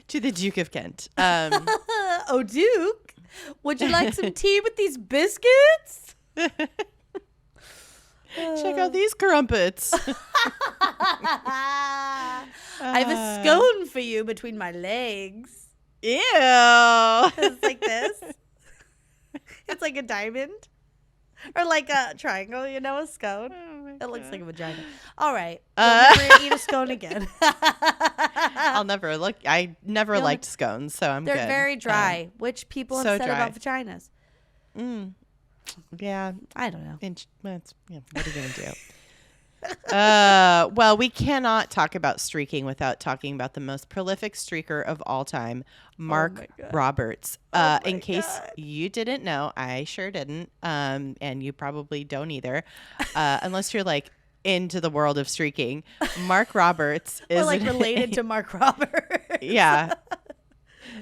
To the Duke of Kent. Oh, Duke, would you like some tea with these biscuits? Check out these crumpets. I have a scone for you between my legs. Ew. It's like this. It's like a diamond. Or like a triangle, a scone. Oh It looks God. like a vagina. All right. You'll never eat a scone again. I'll never look. I never You'll liked scones, so I'm They're good. very dry, which people have so said dry. about vaginas. Yeah. I don't know. What are you going to do? Well, we cannot talk about streaking without talking about the most prolific streaker of all time, Mark Roberts. In case you didn't know, I sure didn't, and you probably don't either, unless you're like into the world of streaking. Mark Roberts is Or like related to Mark Roberts. Yeah.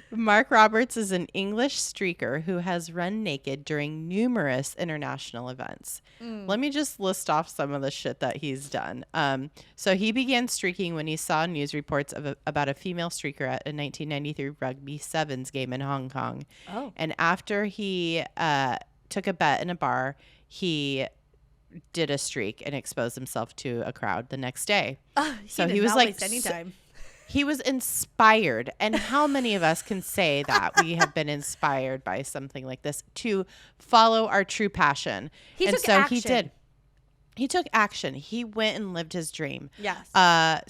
Mark Roberts is an English streaker who has run naked during numerous international events. Let me just list off some of the shit that he's done. So he began streaking when he saw news reports about a female streaker at a 1993 Rugby Sevens game in Hong Kong. Oh. And after he took a bet in a bar, he did a streak and exposed himself to a crowd the next day. So he was not like waste any time. He was inspired. And how many of us can say that we have been inspired by something like this to follow our true passion? He took action. He took action. He went and lived his dream. Yes.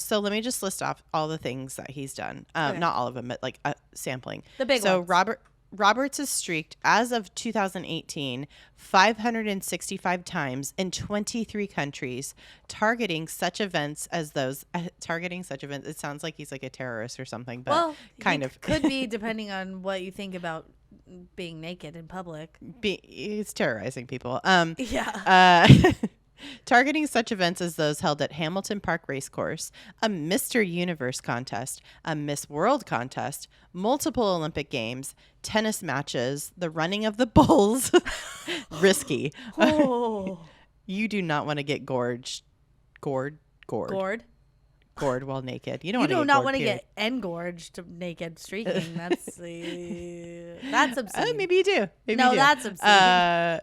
So let me just list off all the things that he's done. Okay. Not all of them, but like sampling. The big ones. So Roberts has streaked, as of 2018, 565 times in 23 countries, targeting such events as those. It sounds like he's like a terrorist or something, but kind of. Could be, depending on what you think about being naked in public. He's terrorizing people. Yeah. Targeting such events as those held at Hamilton Park Racecourse, a Mr. Universe contest, a Miss World contest, multiple Olympic Games, tennis matches, the running of the bulls. Risky. Oh. You do not want to get gored while naked. You don't want to get engorged naked streaking. That's obscene. Maybe you do. That's obscene.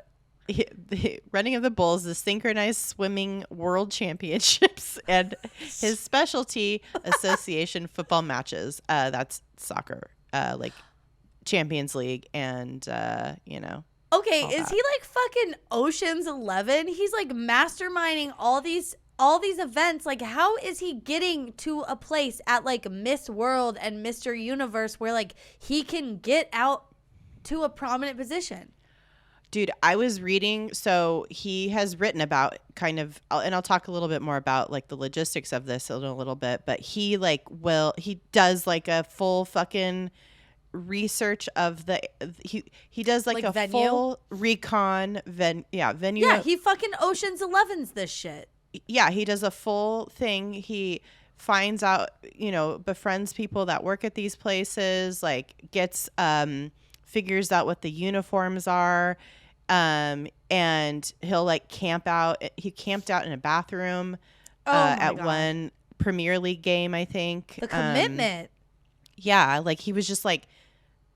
The running of the bulls, the synchronized swimming world championships, and his specialty association football matches. That's soccer, like Champions League, and Okay, is he like fucking Ocean's 11? He's like masterminding all these events. Like, how is he getting to a place at like Miss World and Mr. Universe where like he can get out to a prominent position? Dude, I was reading, so he has written about kind of, and I'll talk a little bit more about like the logistics of this in a little bit, but he does like a full fucking research of he does like a venue? full recon venue. Yeah, he fucking Ocean's 11's this shit. Yeah, he does a full thing. He finds out, befriends people that work at these places, like gets, figures out what the uniforms are. And he'll like camp out. He camped out in a bathroom at one Premier League game, I think. The commitment. Yeah, like he was just like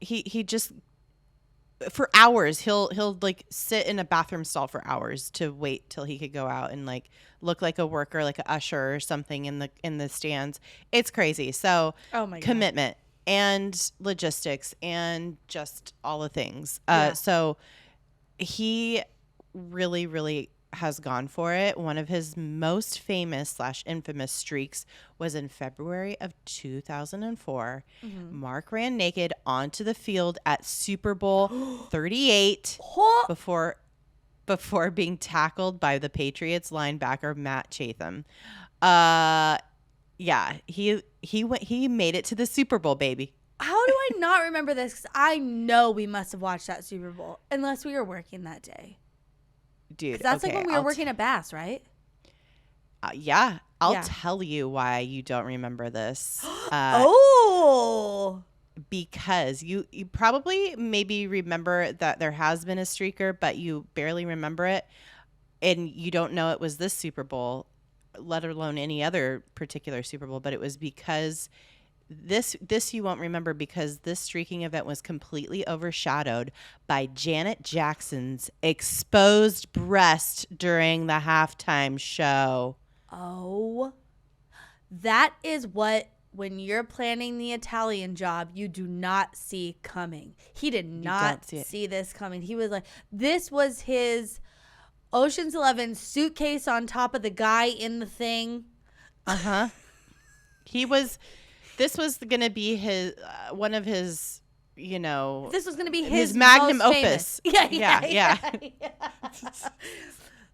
he just for hours he'll like sit in a bathroom stall for hours to wait till he could go out and like look like a worker, like a usher or something in the stands. It's crazy. So commitment and logistics and just all the things. So he really, really has gone for it. One of his most famous / infamous streaks was in February of 2004. Mm-hmm. Mark ran naked onto the field at Super Bowl 38 before being tackled by the Patriots linebacker Matt Chatham. He made it to the Super Bowl, baby. How do I not remember this? 'Cause I know we must have watched that Super Bowl, unless we were working that day. Dude, that's like when we were working at Bass, right? Yeah. I'll tell you why you don't remember this. Because you probably maybe remember that there has been a streaker, but you barely remember it. And you don't know it was this Super Bowl, let alone any other particular Super Bowl. But it was because this you won't remember, because this streaking event was completely overshadowed by Janet Jackson's exposed breast during the halftime show. Oh, that is what, when you're planning the Italian job, you do not see coming. He did not see this coming. He was like, this was his Ocean's 11 suitcase on top of the guy in the thing. Uh-huh. This was going to be his one of his, you know, this was going to be his magnum most opus. Yeah.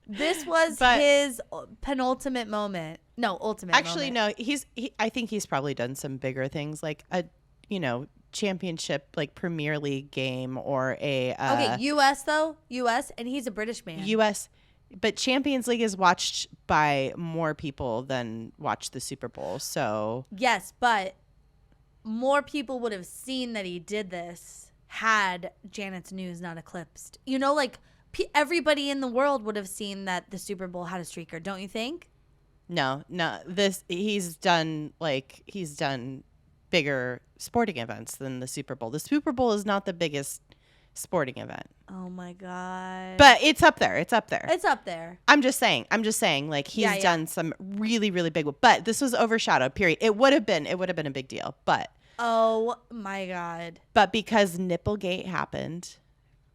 This was his penultimate moment. No, ultimate Actually, moment. no, I think he's probably done some bigger things, like a, you know, championship, like Premier League game, or a okay, US though, US, and he's a British man. US, but Champions League is watched by more people than watch the Super Bowl. So yes, but more people would have seen that he did this had Janet's news not eclipsed. You know, like everybody in the world would have seen that the Super Bowl had a streaker, don't you think? No, he's done bigger sporting events than the Super Bowl. The Super Bowl is not the biggest sporting event. Oh my God. But it's up there. It's up there. I'm just saying, like, he's done some really, really big, but this was overshadowed, period. It would have been a big deal, but. Oh my God. But because Nipplegate happened,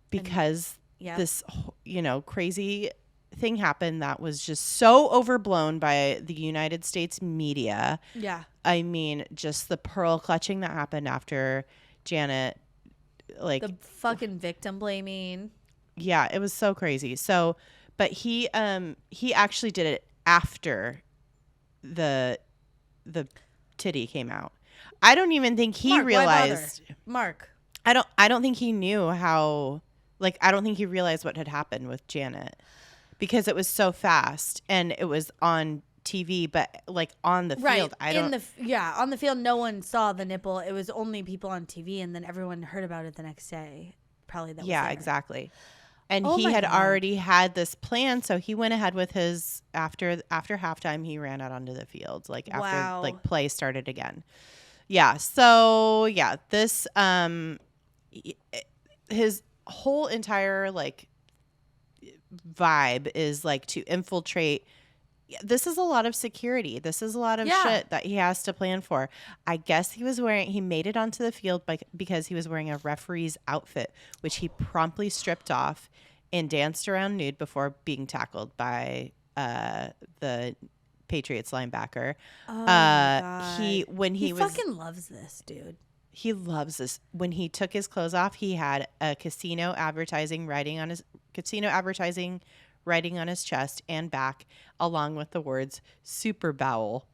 because this, you know, crazy thing happened that was just so overblown by the United States media. Yeah. I mean, just the pearl clutching that happened after Janet, like the fucking victim blaming. Yeah, it was so crazy. So, but he actually did it after the titty came out. I don't even think he realized. Mark. I don't think he knew how. Like, I don't think he realized what had happened with Janet, because it was so fast and it was on TV, but like on the field, on the field, no one saw the nipple. It was only people on TV, and then everyone heard about it the next day. Probably that. Yeah, exactly. And he had already had this plan, so he went ahead with his after halftime. He ran out onto the field, like after like play started again. Yeah. So yeah, this his whole entire like vibe is like to infiltrate. This is a lot of security. This is a lot of shit that he has to plan for. I guess he made it onto the field because he was wearing a referee's outfit, which he promptly stripped off and danced around nude before being tackled by the Patriots linebacker. Oh my God. He fucking loves this, dude. He loves this. When he took his clothes off, he had a casino advertising writing on his chest and back, along with the words "Super Bowel."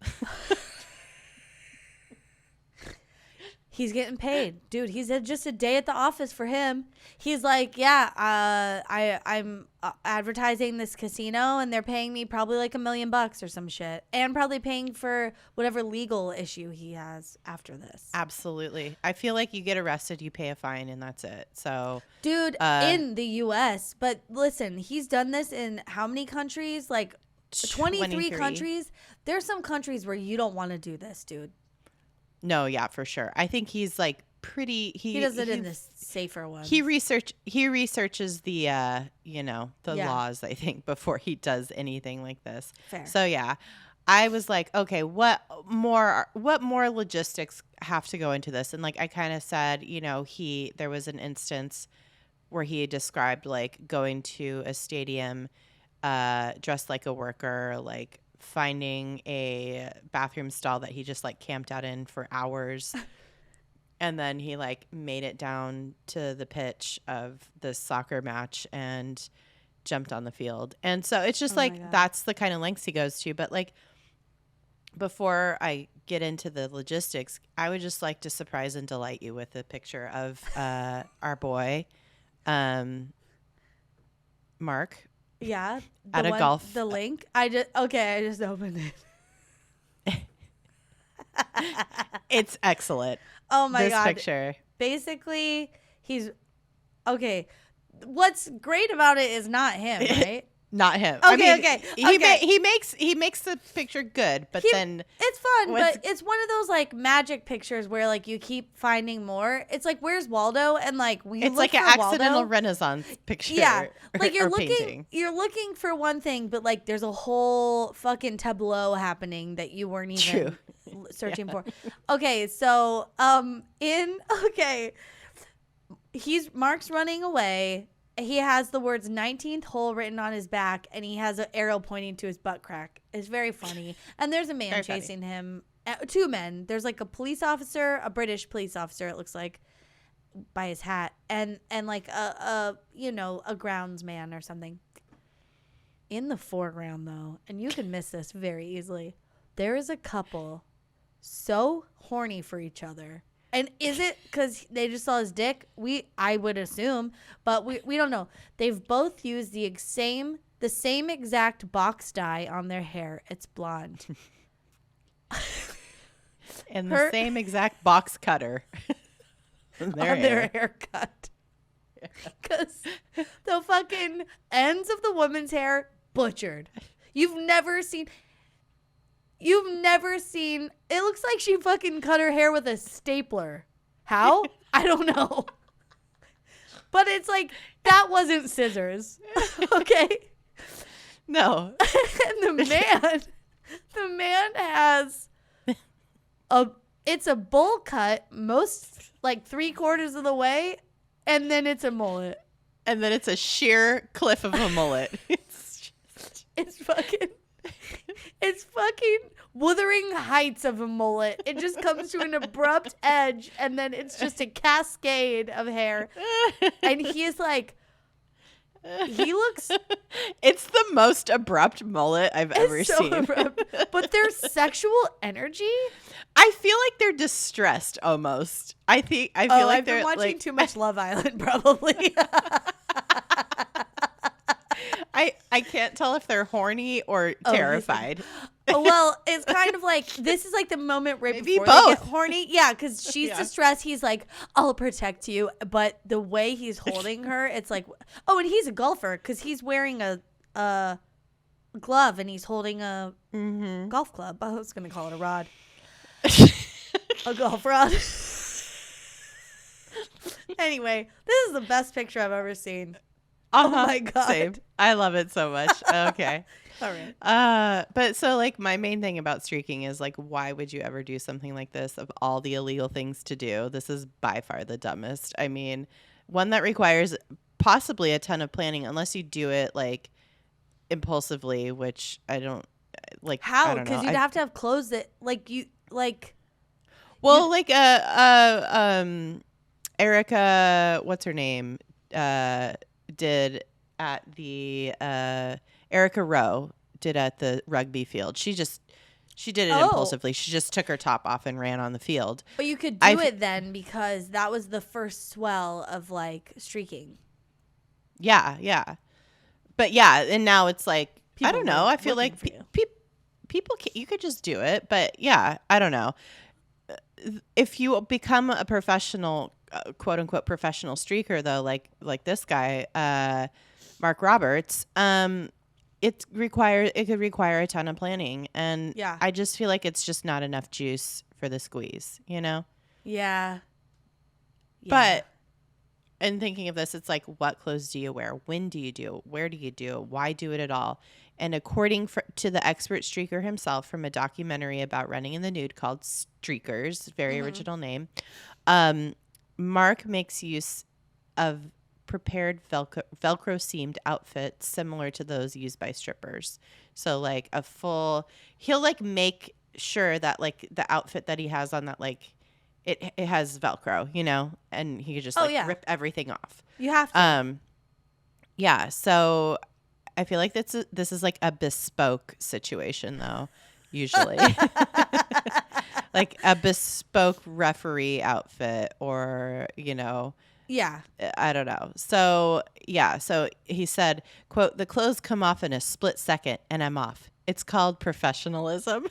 He's getting paid, dude. He's just a day at the office for him. He's like, I'm advertising this casino, and they're paying me probably like $1 million or some shit, and probably paying for whatever legal issue he has after this. Absolutely. I feel like you get arrested, you pay a fine, and that's it. So, dude, in the U.S., but listen, he's done this in how many countries? Like 23 countries. There's some countries where you don't want to do this, dude. No, yeah, for sure. I think he's like pretty. He does it in the safer ones. He researches the laws, I think, before he does anything like this. Fair. So yeah, I was like, okay, what more logistics have to go into this? And like I kind of said, you know, there was an instance where he described like going to a stadium, dressed like a worker, like finding a bathroom stall that he just like camped out in for hours. And then he like made it down to the pitch of this soccer match and jumped on the field. And so it's just that's the kind of lengths he goes to. But like, before I get into the logistics, I would just like to surprise and delight you with a picture of our boy, Mark. Yeah. At a golf. The link. I just opened it. It's excellent. Oh my God. This picture. Basically, he's okay. What's great about it is not him, right? Not him. Okay. He makes the picture good, but then it's fun. But it's one of those like magic pictures where like you keep finding more. It's like, where's Waldo? And like it's like an accidental Renaissance picture. Yeah, like you're looking looking for one thing, but like there's a whole fucking tableau happening that you weren't even searching for. Okay, so Mark's running away. he has the words 19th hole written on his back, and he has an arrow pointing to his butt crack. It's very funny. And there's a man Very chasing him. Two men. There's like a police officer, a British police officer, it looks like, by his hat, and like a groundsman or something. In the foreground, though, and you can miss this very easily, there is a couple so horny for each other. And is it because they just saw his dick? I would assume, but we don't know. They've both used the same exact box dye on their hair. It's blonde. And the same exact box cutter on their haircut. Because the fucking ends of the woman's hair, butchered. You've never seen, it looks like she fucking cut her hair with a stapler. How? I don't know. But it's like, that wasn't scissors. Okay? No. And the man has it's a bowl cut most, like 3/4 of the way, and then it's a mullet. And then it's a sheer cliff of a mullet. It's fucking Wuthering Heights of a mullet. It just comes to an abrupt edge, and then it's just a cascade of hair. And he is like, he looks... It's the most abrupt mullet I've ever seen. Abrupt. But their sexual energy... I feel like they're distressed almost. I feel like I've they're been watching like, too much Love Island, probably. I can't tell if they're horny or terrified. Well, it's kind of like, this is like the moment right Maybe before both. they get horny. Yeah, because she's distressed. He's like, I'll protect you. But the way he's holding her, it's like, oh, and he's a golfer because he's wearing a glove and he's holding a golf club. I was going to call it a rod. A golf rod. Anyway, this is the best picture I've ever seen. Oh my God. Same. I love it so much. Okay. All right. But so like my main thing about streaking is like, why would you ever do something like this? Of all the illegal things to do, this is by far the dumbest. I mean, one that requires possibly a ton of planning, unless you do it like impulsively, which I don't like. How? Because you'd have to have clothes that like you like. Well, like Erica, what's her name? Did at the Erica Rowe did at the rugby field. She did it impulsively. She just took her top off and ran on the field. But you could do it then because that was the first swell of like streaking. Yeah. But yeah, and now it's like people, I don't know. I feel like people you could just do it, but yeah, I don't know. If you become a professional, quote unquote professional streaker, though, like this guy, Mark Roberts, it could require a ton of planning, and I just feel like it's just not enough juice for the squeeze, you know? Yeah. But in thinking of this, it's like, what clothes do you wear? When do you do it? Where do you do it? Why do it at all? And according to the expert streaker himself from a documentary about running in the nude called Streakers, very original name, Mark makes use of prepared Velcro seamed outfits similar to those used by strippers. So like he'll like make sure that like the outfit that he has on, that like it has Velcro, you know, and he could just rip everything off. You have to. Yeah. So I feel like this is like a bespoke situation though, usually. Like a bespoke referee outfit, or, you know. Yeah. I don't know. So, yeah. So he said, quote, "The clothes come off in a split second and I'm off. It's called professionalism."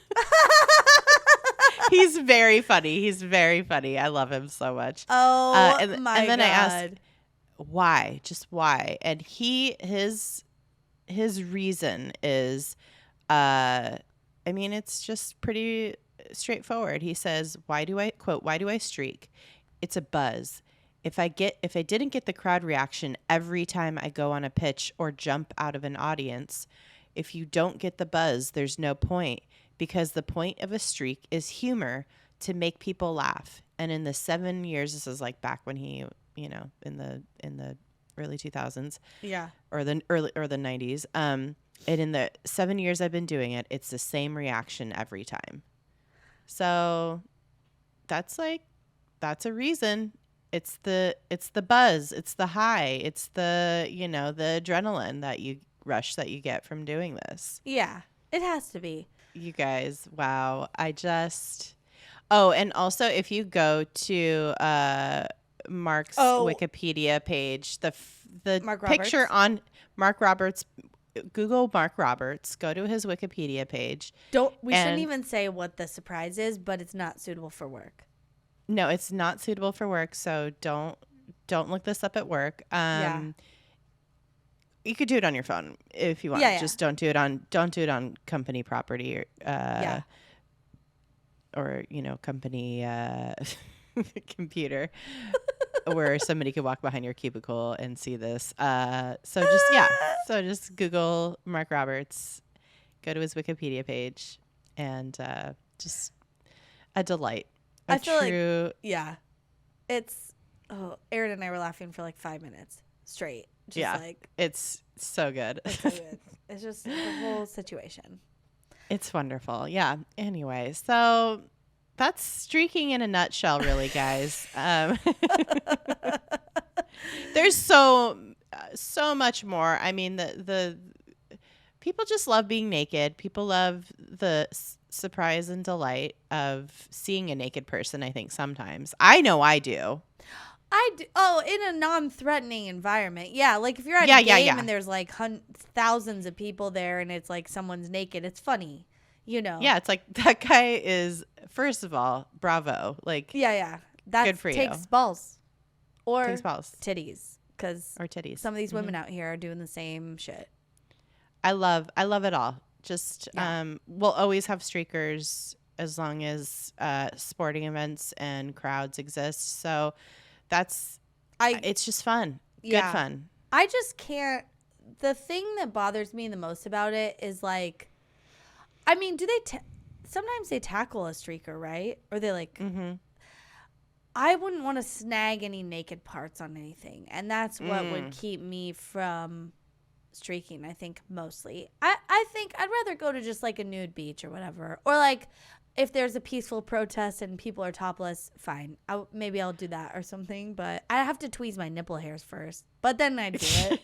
He's very funny. I love him so much. Oh, and then I asked, why? Just why? And his reason is, I mean, it's just pretty straightforward. He says, why do I streak? It's a buzz. If I didn't get the crowd reaction every time I go on a pitch or jump out of an audience, if you don't get the buzz, there's no point, because the point of a streak is humor, to make people laugh. And in the 7 years, this is like back when he, you know, in the early 2000s. Yeah. Or the 90s. And in the 7 years I've been doing it, it's the same reaction every time. So that's a reason. It's the buzz, it's the high, it's the, the adrenaline that you get from doing this. Yeah, it has to be. You guys, wow. And also if you go to Mark's Wikipedia page, the picture on Mark Roberts, Google Mark Roberts, go to his Wikipedia page. Shouldn't even say what the surprise is, but it's not suitable for work. No, it's not suitable for work, so don't look this up at work. You could do it on your phone if you want. Just don't do it on company property or company computer where somebody could walk behind your cubicle and see this. So just Google Mark Roberts, go to his Wikipedia page, and just a delight. I feel like it's Erin and I were laughing for like 5 minutes straight. It's so good. It's so good. It's just the whole situation. It's wonderful. Yeah. Anyway, so that's streaking in a nutshell, really, guys. There's so much more. I mean, the people just love being naked. People love the surprise and delight of seeing a naked person, I think sometimes. I know I do. In a non-threatening environment. Yeah, like if you're at a game and there's like thousands of people there and it's like someone's naked, it's funny, Yeah, it's like that guy is, first of all, bravo. Like, that good for you. Takes balls. Or takes balls. Titties. Or titties. Some of these women out here are doing the same shit. I love it all. Just we'll always have streakers as long as sporting events and crowds exist. So it's just fun. Good fun. I just can't. The thing that bothers me the most about it is like, I mean, do they sometimes they tackle a streaker, right? Or they like, I wouldn't want to snag any naked parts on anything. And that's what would keep me from streaking, I think, mostly. I think I'd rather go to just like a nude beach or whatever. Or like if there's a peaceful protest and people are topless, fine. Maybe I'll do that or something. But I have to tweeze my nipple hairs first. But then I'd do it.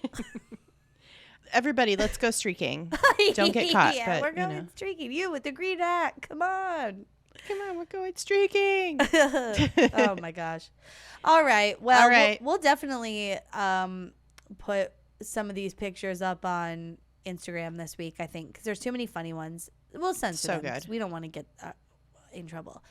Everybody, let's go streaking. Don't get caught. Yeah, we're going streaking. You with the green hat. Come on. We're going streaking. Oh, my gosh. All right. Well, we'll definitely put some of these pictures up on Instagram this week, I think, because there's too many funny ones. We'll censor them because we don't want to get in trouble.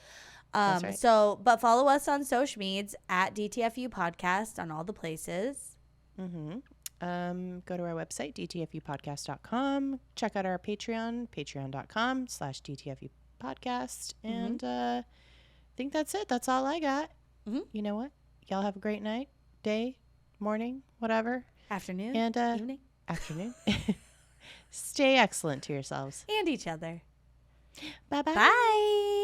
That's right. But follow us on social medias at DTFU Podcast on all the places. Mm-hmm. Go to our website, dtfupodcast.com. Check out our Patreon, patreon.com/DTFU podcast. And I think that's it. That's all I got. You know what? Y'all have a great night, day, morning, whatever. Afternoon. And evening. Afternoon. Stay excellent to yourselves. And each other. Bye-bye. Bye.